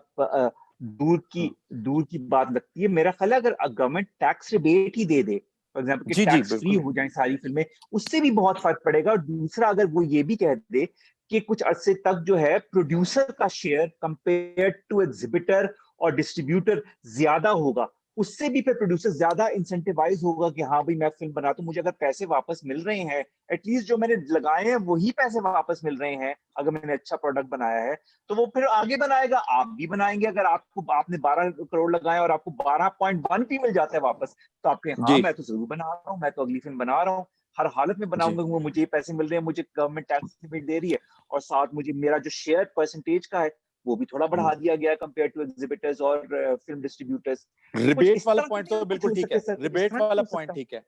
दूर की बात लगती है। मेरा ख्याल है अगर government tax rebate he they they, for example कि टैक्स फ्री हो जाए सारी फिल्में, उससे भी बहुत फर्क पड़ेगा। और दूसरा, अगर वो ये भी कह दे कि कुछ अरसे तक जो है प्रोड्यूसर का शेयर कंपेयर टू एग्जिबिटर और डिस्ट्रीब्यूटर ज्यादा होगा, उससे भी फिर प्रोड्यूसर ज्यादा इंसेंटिवाइज होगा कि हाँ भाई मैं फिल्म बनाता हूँ, मुझे अगर पैसे वापस मिल रहे हैं, एटलीस्ट जो मैंने लगाए हैं वही पैसे वापस मिल रहे हैं, अगर मैंने अच्छा प्रोडक्ट बनाया है तो वो फिर आगे बनाएगा, आप भी बनाएंगे। अगर आपने 12 करोड़ लगाए और आपको 12.1 भी मिल जाता है वापस, तो आपके हाँ मैं तो जरूर बना रहा हूँ, मैं तो अगली फिल्म बना रहा हूँ, हर हालत में बनाऊंगा, मुझे ये पैसे मिल रहे हैं, मुझे गवर्नमेंट टैक्स रिबेट दे रही है, और साथ मुझे मेरा जो शेयर परसेंटेज का है वो भी थोड़ा बढ़ा दिया गया कंपेयर टू एग्जिबिटर्स और फिल्म डिस्ट्रीब्यूटर्स। रिबेट वाला पॉइंट तो बिल्कुल ठीक है, रिबेट वाला पॉइंट ठीक है,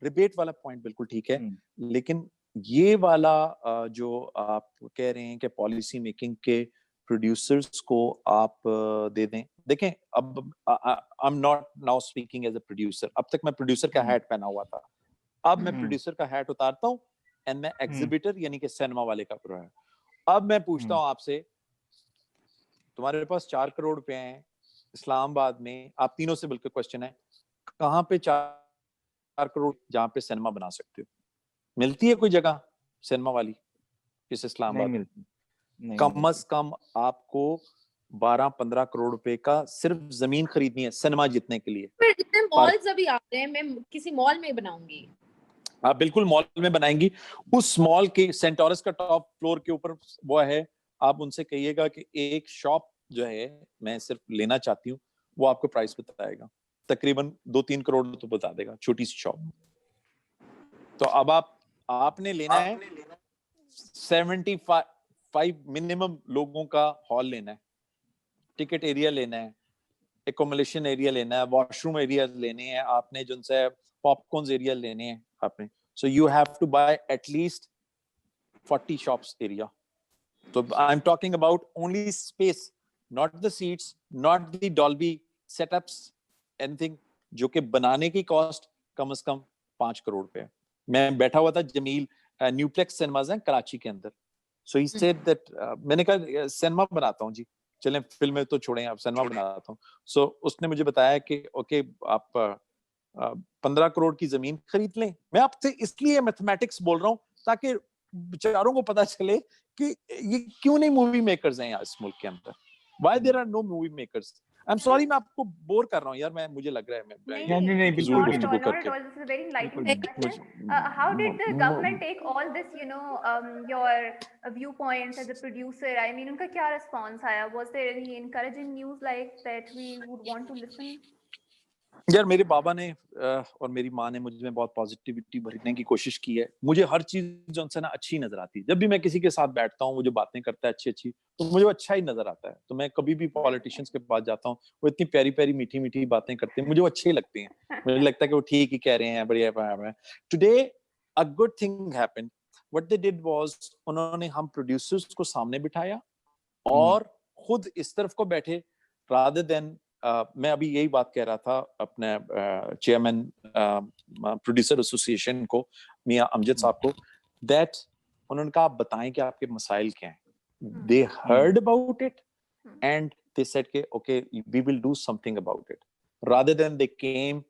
रिबेट वाला पॉइंट बिल्कुल ठीक है, लेकिन ये वाला जो आप कह रहे हैं कि पॉलिसी मेकिंग के प्रोड्यूसर्स को आप दे दें। देखें, अब I am not now speaking as a producer, अब तक मैं प्रोड्यूसर का हैट पहना हुआ था, अब मैं प्रोड्यूसर का हैट उतारता हूँ एंड मैं एग्जिबिटर यानी कि सिनेमा वाले का प्रो है। अब मैं पूछता हूँ आपसे, तुम्हारे पास 4 करोड़ रुपए हैं इस्लामाबाद में, आप तीनों से बिल्कुल क्वेश्चन है, कहाँ पे 4 करोड़ जहाँ पे सिनेमा बना सकते हो? मिलती है कोई जगह सिनेमा वाली इस इस्लामाबाद में? कम से कम आपको 12-15 करोड़ रुपए का सिर्फ जमीन खरीदनी है सिनेमा जीतने के लिए। पर इतने मॉल्स अभी आ रहे हैं, मैं किसी मॉल में बनाऊंगी। आप बिल्कुल मॉल में बनाएंगी, उस मॉल के सेंटोरस का टॉप फ्लोर के ऊपर वो है, आप उनसे कहिएगा कि एक शॉप जो है मैं सिर्फ लेना चाहती हूँ, वो आपको प्राइस बताएगा, तकरीबन 2-3 करोड़ तो बता देगा, छोटी सी शॉप। तो अब आपने लेना है 75 मिनिमम लोगों का हॉल लेना है, टिकट एरिया लेना है, एकोमोडेशन एरिया लेना है, वॉशरूम एरिया लेने हैं आपने, जिनसे पॉपकॉर्न एरिया लेने हैं आपने। So you have to buy at least 40 shops area. So I'm talking about only space, not the seats, not the Dolby setups, anything, जो कि बनाने की कॉस्ट कम से कम 5 करोड़ रुपए है। मैं बैठा हुआ था जमील न्यूप्लेक्स सिनेमाज है कराची के अंदर, so he said that मैंने कहा सिनेमा बनाता हूँ जी, चलें फिल्में तो छोड़ें, आप सिनेमा बनाता हूँ। so उसने मुझे बताया कि ओके आप 15 करोड़ की जमीन खरीद लें। मैं आपसे इसलिए मैथमेटिक्स बोल रहा हूँ ताकि बेचारों को पता चले कि ये क्यों नहीं मूवी मेकर्स हैं इस मुल्क के अंदर, why there are no movie makers. I am sorry मैं आपको बोर कर रहा हूँ यार, मैं मुझे लग रहा है नहीं, बिल्कुल नहीं, not at all. This is a very enlightening discussion. How did the government take all this, your viewpoints as a producer? I mean, उनका क्या response आया? Was there any encouraging news like that we would want to listen? यार मेरे बाबा ने और मेरी माँ ने मुझ में बहुत पॉजिटिविटी भरने की कोशिश की है। मुझे हर चीज जो उनसे ना अच्छी नजर आती है, जब भी मैं किसी के साथ बैठता हूँ वो जो बातें करता है अच्छी तो मुझे वो अच्छा ही नजर आता है। तो मैं कभी भी पॉलिटिशियंस के पास जाता हूँ, वो इतनी प्यारी प्यारी मीठी मीठी बातें करते हैं, मुझे वो अच्छे लगते हैं, मुझे लगता है कि वो ठीक ही कह रहे हैं, बढ़िया। Today a good thing happened, what they did was उन्होंने हम प्रोड्यूसर्स को सामने बिठाया और खुद इस तरफ को बैठे, रादर देन मैं अभी यही बात कह रहा था अपने चेयरमैन प्रोड्यूसर एसोसिएशन को, मियां अमजद साहब को, दैट उन्होंने कहा आप बताएं कि आपके मसाइल क्या हैं। They heard about it and they said के okay we will do something about it, rather than they came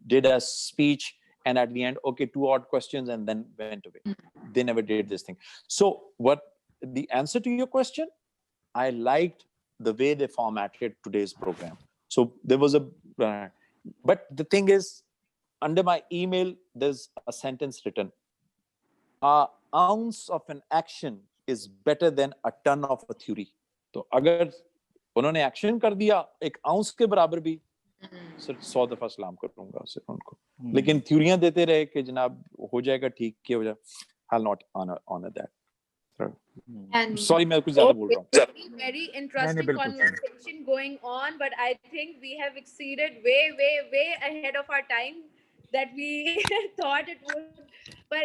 did a speech, and at the end, okay, 2 odd questions, and then went away. They never did this thing. So what the answer to your question, I liked the way they formatted today's program. So there was but the thing is, under my email, there's a sentence written, an ounce of an action is better than a ton of a theory. तो अगर उन्होंने action कर दिया एक ounce के बराबर भी, सिर्फ 100 दफा सलाम करूंगा सिर्फ उनको, लेकिन थ्योरियां देते रहे कि जनाब हो जाएगा ठीक, क्या हो जाए, I'll not honor that. And Sorry, मैं कुछ ज्यादा बोल रहा हूँ. Very interesting बिल्कुल conversation going on, but I think we have exceeded way ahead of our time that we thought it would. But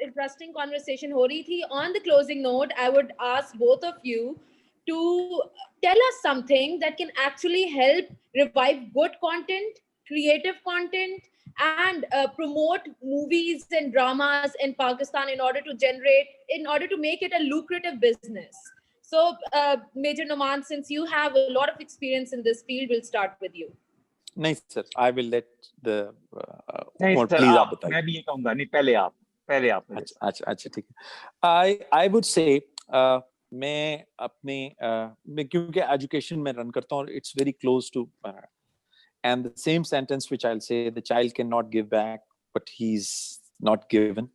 interesting conversation हो रही थी. On the closing note, I would ask both of you to tell us something that can actually help revive good content, creative content, and promote movies and dramas in Pakistan in order to make it a lucrative business. So, Major Noman, since you have a lot of experience in this field, we'll start with you. नहीं sir, I will let the नहीं Umar, sir, please आप आप, बताइए. मैं भी ये कहूंगा, नहीं पहले आप. अच्छा ठीक है. I would say मैं अपने मैं क्योंकि एजुकेशन में रन करता हूँ, it's very close to and the same sentence which I'll say, the child cannot give back but he's not given.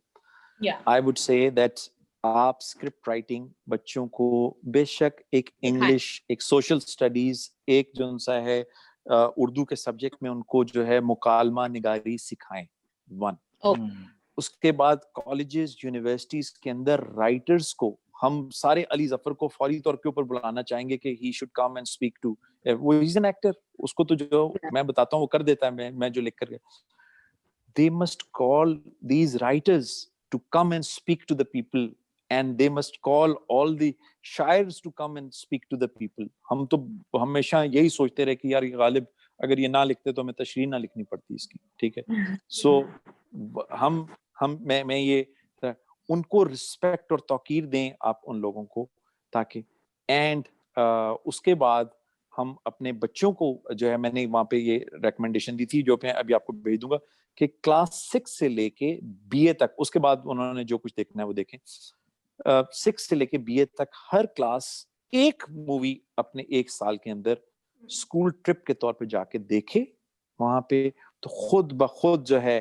Yeah. I would say that आप स्क्रिप्ट राइटिंग बच्चों को बेशक एक इंग्लिश, एक सोशल स्टडीज, एक जो उनसा है उर्दू के सब्जेक्ट में उनको जो है मुकालमा निगारी सिखाएं. 1. उसके बाद कॉलेजेस यूनिवर्सिटीज के अंदर राइटर्स को हम सारे अली जफर को फौरी तौर के ऊपर बुलाना चाहेंगे कि he should come and speak to, वो इज एन एक्टर, उसको तो जो मैं बताता हूँ वो कर देता है, मैं जो लिख कर गया. They must call these writers to come and speak to the people, and they must call all the शायर्स to come and speak to the people. हम तो हमेशा यही सोचते रहे कि यार ये गालिब अगर ये ना लिखते तो हमें तशरीह ना लिखनी पड़ती इसकी, ठीक है. सो मैं ये उनको रिस्पेक्ट और तौकीर दें आप उन लोगों को, ताकि एंड उसके बाद हम अपने बच्चों को जो है, मैंने वहां पे ये रिकमेंडेशन दी थी जो मैं अभी आपको भेज दूंगा, कि क्लास 6 से लेके बीए तक, उसके बाद उन्होंने जो कुछ देखना है वो देखें, 6 से लेके बीए तक हर क्लास एक मूवी अपने 1 साल के अंदर स्कूल ट्रिप के तौर पे जाके देखे वहां पे. तो खुद ब खुद जो है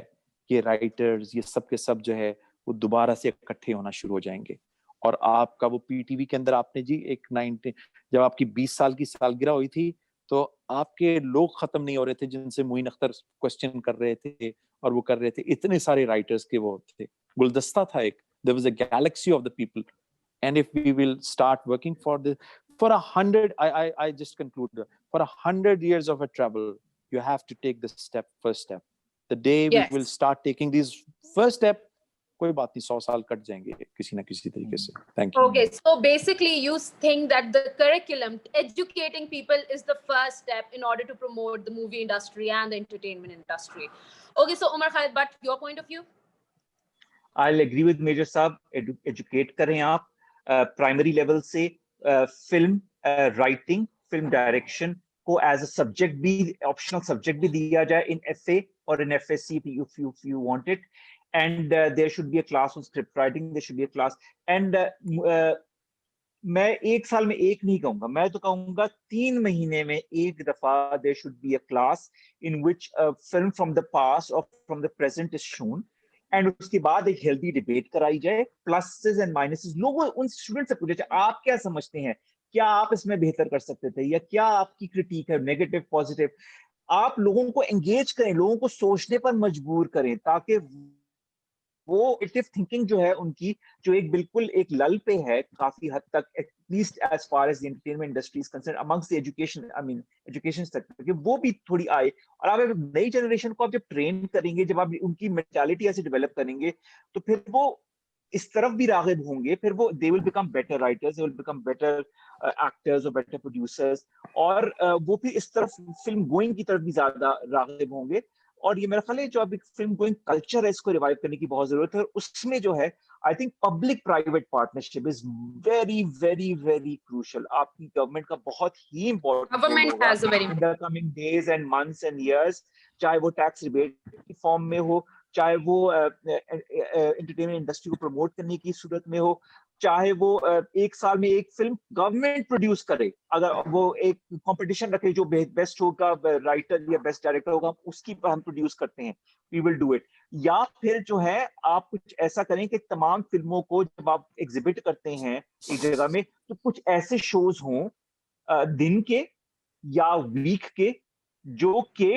ये राइटर्स, ये सब के सब जो है वो दोबारा से इकट्ठे होना शुरू हो जाएंगे. और आपका वो पीटीवी के अंदर आपने जी एक 19 जब आपकी 20 साल की सालगिरह हुई थी तो आपके लोग खत्म नहीं हो रहे थे जिनसे मोइन अख्तर क्वेश्चन कर रहे थे और वो कर रहे थे. इतने सारे राइटर्स के वो थे, गुलदस्ता था एक, there was a galaxy of the people. And if we will start working for 100, I just conclude, for 100 years of a travel, you have to take this first step. The day we will start taking these first step, कोई बात नहीं, 100 साल cut जाएंगे किसी ना किसी तरीके से. Thank you. Okay, so basically you think that the curriculum, educating people is the first step in order to promote the movie industry and the entertainment industry. Okay, so Umar Khalid Bhatt, your point of view? I'll agree with Major साहब, educate करें आप primary level से, film writing, film direction को as a subject भी, optional subject भी दिया जाए in FA or in FSC if you want it. And there should be a class on script writing, there should be a class. And मैं 1 साल में एक नहीं कहूंगा, मैं तो कहूंगा 3 महीने में एक दफा there should be a class in which a film from the past or from the present is shown. And उसके बाद एक हेल्दी डिबेट कराई जाए, प्लसेस एंड माइनसेस. लोगों उन स्टूडेंट से पूछे आप क्या समझते हैं, क्या आप इसमें बेहतर कर सकते थे, या क्या आपकी क्रिटिक है, नेगेटिव पॉजिटिव. आप लोगों को एंगेज करें, लोगों को सोचने पर मजबूर करें, ताकि वो एक्टिव थिंकिंग जो है उनकी, जो एक बिल्कुल एक लल पे है काफी हद तक, at least as far as the entertainment industry is concerned, amongst the education, I mean education sector, वो भी थोड़ी आए. और आप नई जनरेशन को आप जब ट्रेन करेंगे, जब आप उनकी मेंटालिटी ऐसे डेवलप करेंगे, तो फिर वो इस तरफ भी रागिब होंगे, फिर वो they will become better writers, they will become better actors और बेटर प्रोड्यूसर्स, और वो फिर इस तरफ फिल्म गोइंग की तरफ भी ज्यादा रागिब होंगे. और ये मेरा ख्याल है जो अभी फिल्म गोइंग कल्चर है, इसको रिवाइव करने की बहुत जरूरत है. और उसमें जो है I think public private partnership is very very very crucial. आपकी गवर्नमेंट का बहुत ही important Government has a very in the coming days and months and years, चाहे वो टैक्स रिबेट की फॉर्म में हो, चाहे वो एंटरटेनमेंट इंडस्ट्री को प्रमोट करने की सूरत में हो, चाहे वो एक साल में एक फिल्म गवर्नमेंट प्रोड्यूस करे, अगर वो एक कंपटीशन रखे जो बेस्ट होगा, राइटर या बेस्ट डायरेक्टर होगा, उसकी हम प्रोड्यूस करते हैं, वी विल डू इट. या फिर जो है आप कुछ ऐसा करें कि तमाम फिल्मों को जब आप एग्जिबिट करते हैं एक जगह में, तो कुछ ऐसे शोज हों दिन के या वीक के, जो के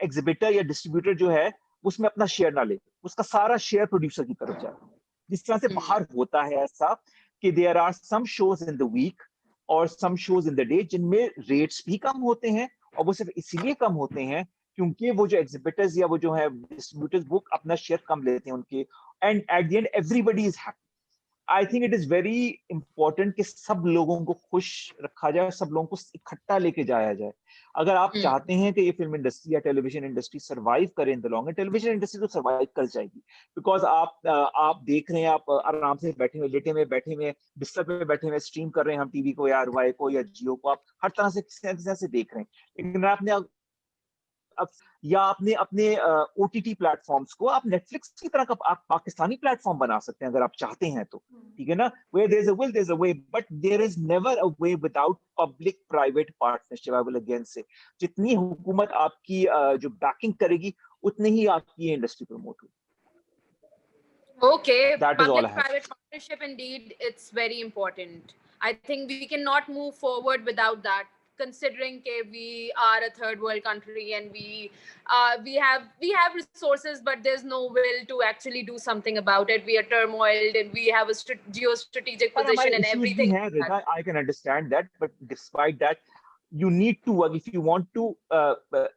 एग्जिबिटर या डिस्ट्रीब्यूटर जो है उसमें अपना शेयर ना ले, उसका सारा शेयर प्रोड्यूसर की तरफ जाए. जिस तरह से बाहर होता है ऐसा कि there are some shows in the week और some shows in the day जिनमें रेट्स भी कम होते हैं, और वो सिर्फ इसीलिए कम होते हैं क्योंकि वो जो एग्जिबिटर्स या वो जो है डिस्ट्रीब्यूटर्स वो अपना शेयर कम लेते हैं उनके, and eight the and everybody is happy. I think it is very important कि सब लोगों को खुश रखा जाए, सब लोगों को इकट्ठा लेके जाया जाए. अगर आप चाहते हैं कि ये फिल्म इंडस्ट्री या टेलीविजन इंडस्ट्री सरवाइव करे in the long run, television industry तो सरवाइव कर जाएगी, बिकॉज आप देख रहे हैं, आप आराम से बैठे हुए, लेटे में बैठे हुए, बिस्तर पे बैठे हुए स्ट्रीम कर रहे हैं हम टीवी को या आरवाई को या जियो को, आप हर तरह से किसी न किसी से देख रहे हैं. लेकिन आपने या आपने अपने ओटीटी प्लेटफॉर्म्स को आप नेटफ्लिक्स की तरह का आप पाकिस्तानी प्लेटफॉर्म बना सकते हैं अगर आप चाहते हैं तो, ठीक है ना. where there is a will there is a way, but there is never a way without public private partnership. I will again say, जितनी हुकूमत आपकी जो बैकिंग करेगी उतनी ही आपकी इंडस्ट्री प्रमोट होगी. Okay, That is all I have. public-private partnership indeed, it's very important. I think we cannot move forward without that, considering that we are a third world country and we have resources, but there's no will to actually do something about it. We are turmoiled and we have a geostrategic position and everything. I can understand that, but despite that, you need to work if you want to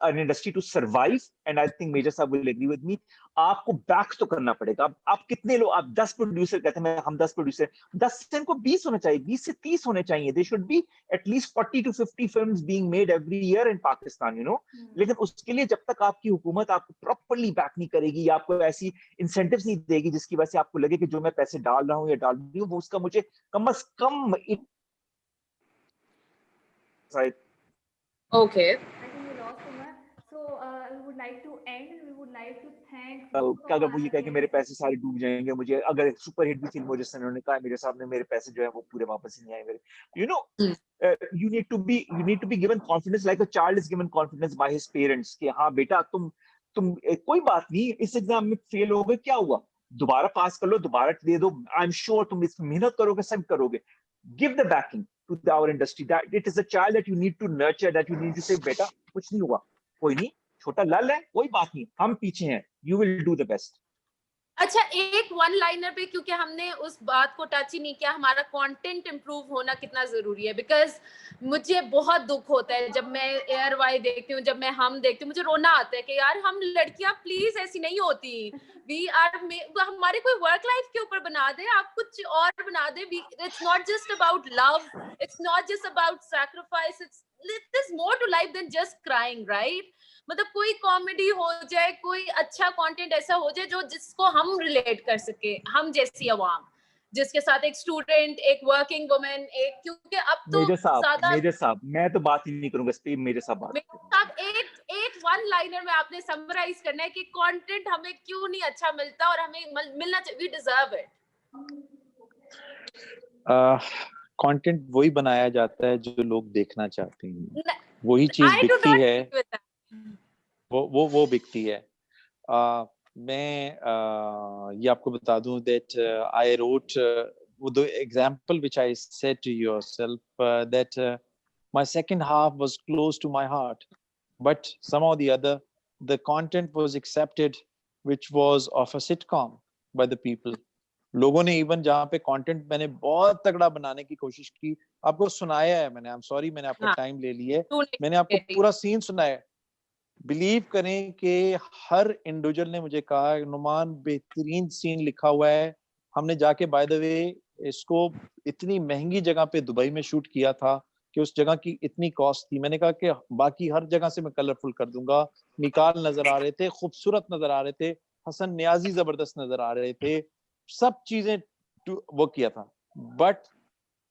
an industry to survive, and I think Major Saab will agree with me. आपको back तो करना पड़ेगा. आप कितने लोग, आप 10 producer कहते हैं, हम 10 प्रोड्यूसर, 10 से इनको 20 होने चाहिए, 20 से 30 होने चाहिए. There should be at least 40 to 50 films being made every year in Pakistan, you know. लेकिन उसके लिए जब तक आपकी हुकूमत आपको प्रॉपर्ली बैक नहीं करेगी या आपको ऐसी इंसेंटिव्स नहीं देगी जिसकी वजह से आपको लगे कि जो मैं पैसे डाल रहा हूँ या डाल रही हूँ वो उसका मुझे कम से कम Okay. I think we lost Umar. So we would like to end and we would like to thank. अगर वो ये कहे कि मेरे पैसे सारे डूब जाएंगे, मुझे अगर सुपर हिट भी फिल्म हो जैसे उन्होंने कहा मेरे सामने मेरे पैसे जो है वो पूरे वापस नहीं आएंगे, you know, you need to be given confidence like a child is given confidence by his parents कि हाँ बेटा तुम कोई बात नहीं, इस एग्जाम में फेल हो गए, क्या हुआ, दोबारा पास कर लो, दोबारा दे दो, आई एम श्योर तुम इसमें मेहनत करोगे, सब करोगे. Give the backing to our industry. That it is a child that you need to nurture, that you need to say बेटा कुछ नहीं हुआ, कोई नहीं, छोटा लल है, कोई बात नहीं, हम पीछे हैं, you will do the best. अच्छा, एक वन लाइनर पे, क्योंकि हमने उस बात को टच ही नहीं किया, हमारा कंटेंट इंप्रूव होना कितना जरूरी है. बिकॉज मुझे बहुत दुख होता है जब मैं एयर वाई देखती हूँ, जब मैं हम देखती हूँ, मुझे रोना आता है कि यार हम लड़कियां प्लीज ऐसी नहीं होती. हमारे कोई वर्क लाइफ के ऊपर बना दे, आप कुछ और बना दे. It's not just about love, it's not just about sacrifice, it's more to life than just crying, right? मतलब कोई कॉमेडी हो जाए, कोई अच्छा कंटेंट ऐसा हो जाए जो जिसको हम रिलेट कर सके, हम जैसी आवाम, जिसके साथ एक स्टूडेंट, एक वर्किंग वुमेन, एक, क्योंकि अब तो मेजर साहब मैं तो बात ही नहीं करूंगा इस पे, मेजर साहब एक वन लाइनर में आपने समराइज करना है कि कंटेंट हमें क्यों नहीं अच्छा मिलता और हमें मिलना चाहिए, वी डिजर्व इट. कंटेंट वही बनाया जाता है जो लोग देखना चाहते हैं, वही चीज दिखती है, वो बिकती है. मैं ये आपको बता दूं that I wrote the example which I said to yourself that my second half was close to my heart, but somehow the other the content was accepted which was of a sitcom by the people. लोगों ने even जहाँ पे content मैंने बहुत तगड़ा बनाने की कोशिश की, आपको सुनाया है मैंने, आई एम सॉरी मैंने आपका टाइम ले लिया, मैंने आपको पूरा सीन सुनाया. बिलीव करें कि हर इंडिविजुअल ने मुझे कहा नुमान बेहतरीन सीन लिखा हुआ है, हमने जाके बाय द वे इसको इतनी महंगी जगह पे दुबई में शूट किया था कि उस जगह की इतनी कॉस्ट थी. मैंने कहा कि बाकी हर जगह से मैं कलरफुल कर दूंगा. निकाल नजर आ रहे थे, खूबसूरत नजर आ रहे थे, हसन न्याजी जबरदस्त नजर आ रहे थे, सब चीजें वो किया था, बट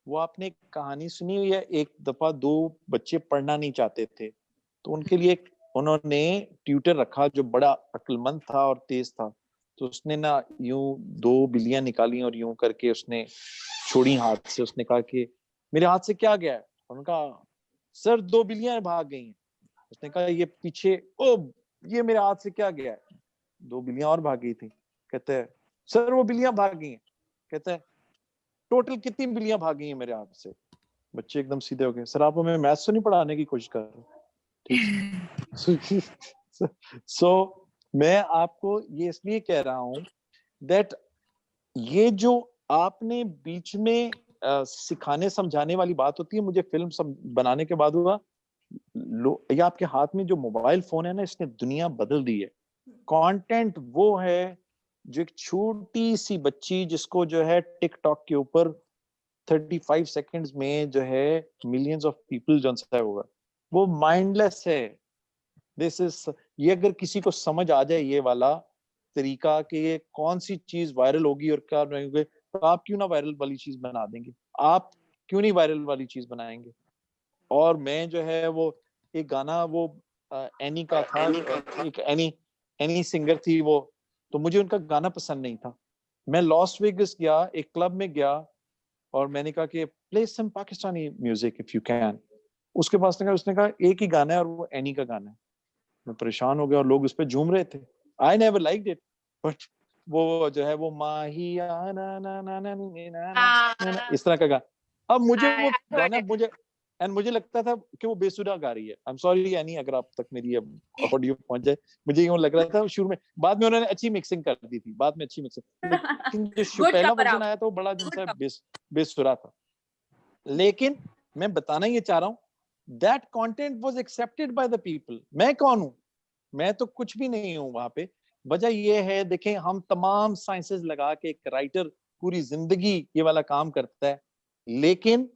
वो आपने एक कहानी सुनी हुई है, एक दफा 2 बच्चे पढ़ना नहीं चाहते थे, तो उनके लिए उन्होंने ट्यूटर रखा जो बड़ा अक्लमंद था और तेज था, तो उसने ना यूं 2 बिल्लियां निकाली और यूं करके उसने छोड़ी हाथ से, उसने कहा कि मेरे हाथ से क्या गया है? उनका सर 2 बिल्लियां भाग गई हैं। उसने कहा ये पीछे, ओ ये मेरे हाथ से क्या गया है? 2 बिल्लियां और भाग गई थी। कहते हैं सर वो बिल्लियां भाग गई हैं। कहते हैं टोटल कितनी बिल्लियां भाग गई हैं मेरे हाथ से? बच्चे एकदम सीधे हो गए, सर आप हमें मैथ्स तो नहीं पढ़ाने की कोशिश कर रहे? ठीक। सो मैं आपको ये इसलिए कह रहा हूं दैट ये जो आपने बीच में सिखाने समझाने वाली बात होती है, मुझे फिल्म बनाने के बाद हुआ, ये आपके हाथ में जो मोबाइल फोन है ना, इसने दुनिया बदल दी है। कंटेंट वो है जो एक छोटी सी बच्ची जिसको जो है टिकटॉक के ऊपर 35 सेकंड्स में जो है मिलियंस ऑफ पीपल जो है होगा, वो माइंडलेस है। दिस इज, ये अगर किसी को समझ आ जाए ये वाला तरीका कि ये कौन सी चीज वायरल होगी और क्या रहेंगे, तो आप क्यों ना वायरल वाली चीज बना देंगे? आप क्यों नहीं वायरल वाली चीज बनाएंगे? और मैं जो है वो एक गाना वो एनी का था, एक एनी सिंगर थी वो, तो मुझे उनका गाना पसंद नहीं था। मैं लॉस वेगस गया, एक क्लब में गया और मैंने कहा कि play some Pakistani music if you can. उसके पास उसने कहा एक ही गाना है और वो एनी का गाना है। मैं परेशान हो गया और लोग उस पर झूम रहे थे। I never liked it, but वो जो है वो माहिया ना ना ना ना ना इस तरह का गाना। अब मुझे वो गाना मुझे लगता था कि वो बेसुरा गा रही है। आई एम सॉरी एनी, अगर आप तक मेरी ऑडियो पहुंच जाए, मुझे यूं लग रहा था शुरू में। बाद में उन्होंने अच्छी मिक्सिंग कर दी थी, बाद में अच्छी मिक्सिंग, लेकिन जो पहला वर्जन आया था वो बड़ा जो है बेसुरा था। लेकिन मैं बताना ये चाह रहा हूँ, that content was accepted by the people। मैं कौन हूं? मैं तो कुछ भी नहीं हूं वहां पे। वजह ये है, देखें, हम तमाम साइंसेस लगा के एक राइटर पूरी जिंदगी ये वाला काम करता है, लेकिन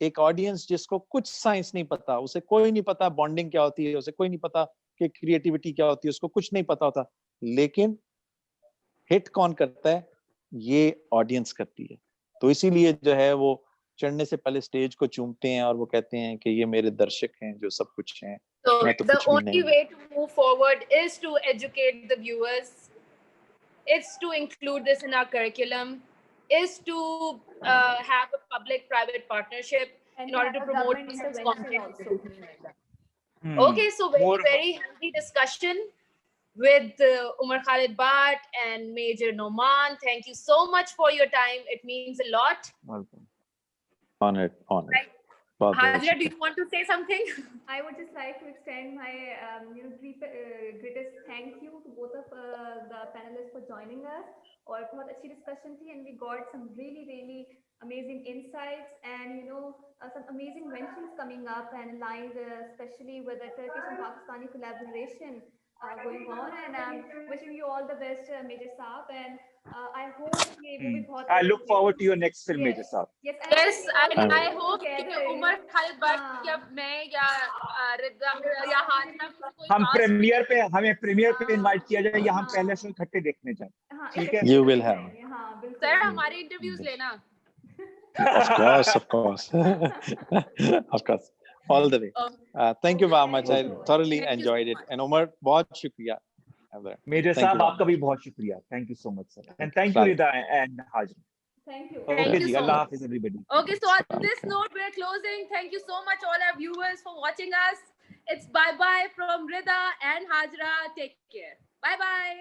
एक ऑडियंस जिसको कुछ साइंस नहीं पता, उसे कोई नहीं पता बॉन्डिंग क्या होती है, उसे कोई नहीं पता कि क्रिएटिविटी क्या होती है, उसको कुछ नहीं पता होता, लेकिन हिट कौन करता है? ये ऑडियंस करती है। तो इसीलिए जो है वो चढ़ने से पहले स्टेज को चूमते हैं और वो कहते हैं कि ये मेरे दर्शक हैं जो सब कुछ हैं। So मैं तो the कुछ भी only नहीं। way to move forward is to educate the viewers. It's to include this in our curriculum. Is to have a public-private partnership And in order to promote this content. Okay, so very healthy discussion with Umar Khalid Bhatt and Major Noman. Thank you so much for your time. It means a lot. Welcome. Honored. Right. Hajra, do you want to say something? I would just like to extend my greatest thank you to both of the panelists for joining us. और बहुत अच्छी discussion थी, and we got some really amazing insights and some amazing inventions coming up and aligned, especially with the Turkish and Pakistani collaboration going on. And I'm wishing you all the best, Major Saab, and I hope ये वो भी बहुत I look forward to your next film, Major Saab. Yes, I hope कि उमर खालिद भट्ट या मैं या रिदा या हाजना हम प्रीमियर पे, हमें प्रीमियर पे इनवाइट किया जाए या हम पहले शो इकट्ठे देखने जाएं, ठीक है? You will have। सर हमारे इंटरव्यूज लेना। Of course of course, all the way। Thank you very much, I thoroughly enjoyed it। and Umar, बहुत शुक्रिया। मेजर साहब आपका भी बहुत शुक्रिया। Thank you so much, sir, and thank you Rida and Hajra। Thank you। Okay ji, so Allah much. Hafiz everybody। Okay, so on this note, we're closing. Thank you so much, all our viewers, for watching us. It's bye-bye from Rida and Hajra. Take care. Bye-bye.